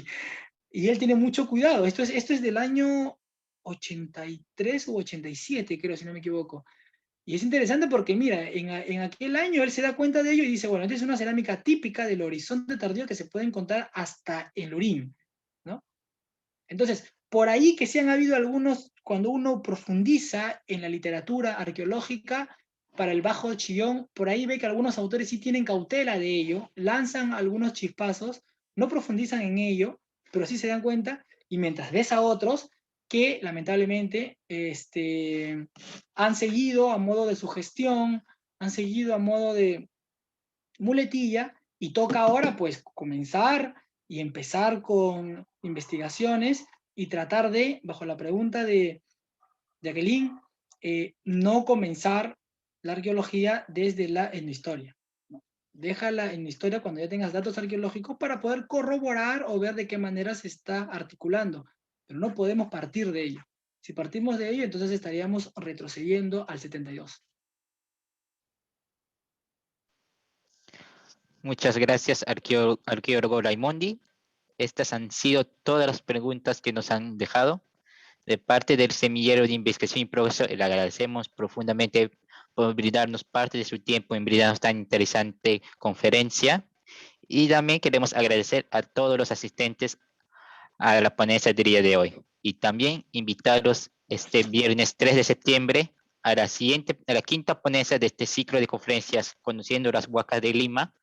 Y él tiene mucho cuidado. Esto es del año 83 u 87, creo, si no me equivoco. Y es interesante porque, mira, en aquel año él se da cuenta de ello y dice, bueno, esta es una cerámica típica del horizonte tardío que se puede encontrar hasta en Lurín, ¿no? Entonces, por ahí que sí han habido algunos, cuando uno profundiza en la literatura arqueológica para el Bajo Chillón, por ahí ve que algunos autores sí tienen cautela de ello, lanzan algunos chispazos, no profundizan en ello, pero sí se dan cuenta, y mientras ves a otros que lamentablemente han seguido a modo de sugestión, han seguido a modo de muletilla, y toca ahora pues comenzar y empezar con investigaciones y tratar de, bajo la pregunta de Jacqueline, no comenzar la arqueología desde la etnohistoria. ¿No? Déjala en la historia cuando ya tengas datos arqueológicos para poder corroborar o ver de qué manera se está articulando, pero no podemos partir de ello. Si partimos de ello, entonces estaríamos retrocediendo al 72. Muchas gracias, arqueólogo Raimondi. estas han sido todas las preguntas que nos han dejado. De parte del Semillero de Investigación y Progreso, le agradecemos profundamente por brindarnos parte de su tiempo en brindarnos tan interesante conferencia. Y también queremos agradecer a todos los asistentes a la ponencia del día de hoy. Y también invitarlos este viernes 3 de septiembre a la quinta ponencia de este ciclo de conferencias Conociendo las Huacas de Lima,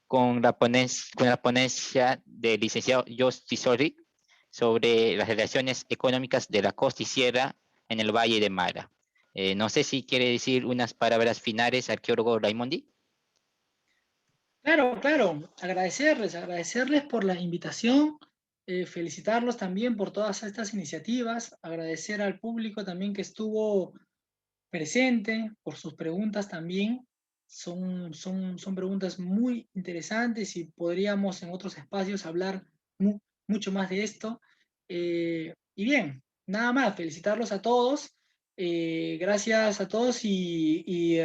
con la ponencia del licenciado Jos Tisori sobre las relaciones económicas de la costa y sierra en el Valle de Mara. No sé si quiere decir unas palabras finales, arqueólogo Raimondi. Claro, claro, agradecerles por la invitación, felicitarlos también por todas estas iniciativas, agradecer al público también que estuvo presente, por sus preguntas también. Son preguntas muy interesantes y podríamos en otros espacios hablar mucho más de esto. Y bien, nada más, felicitarlos a todos. Gracias a todos y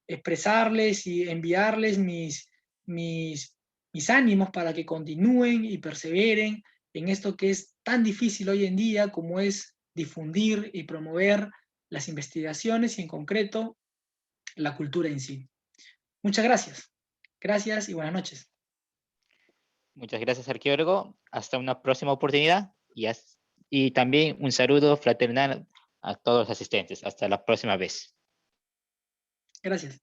expresarles y enviarles mis ánimos para que continúen y perseveren en esto que es tan difícil hoy en día como es difundir y promover las investigaciones y en concreto la cultura en sí. Muchas gracias. Gracias y buenas noches. Muchas gracias, arqueólogo. Hasta una próxima oportunidad y también un saludo fraternal a todos los asistentes. Hasta la próxima vez. Gracias.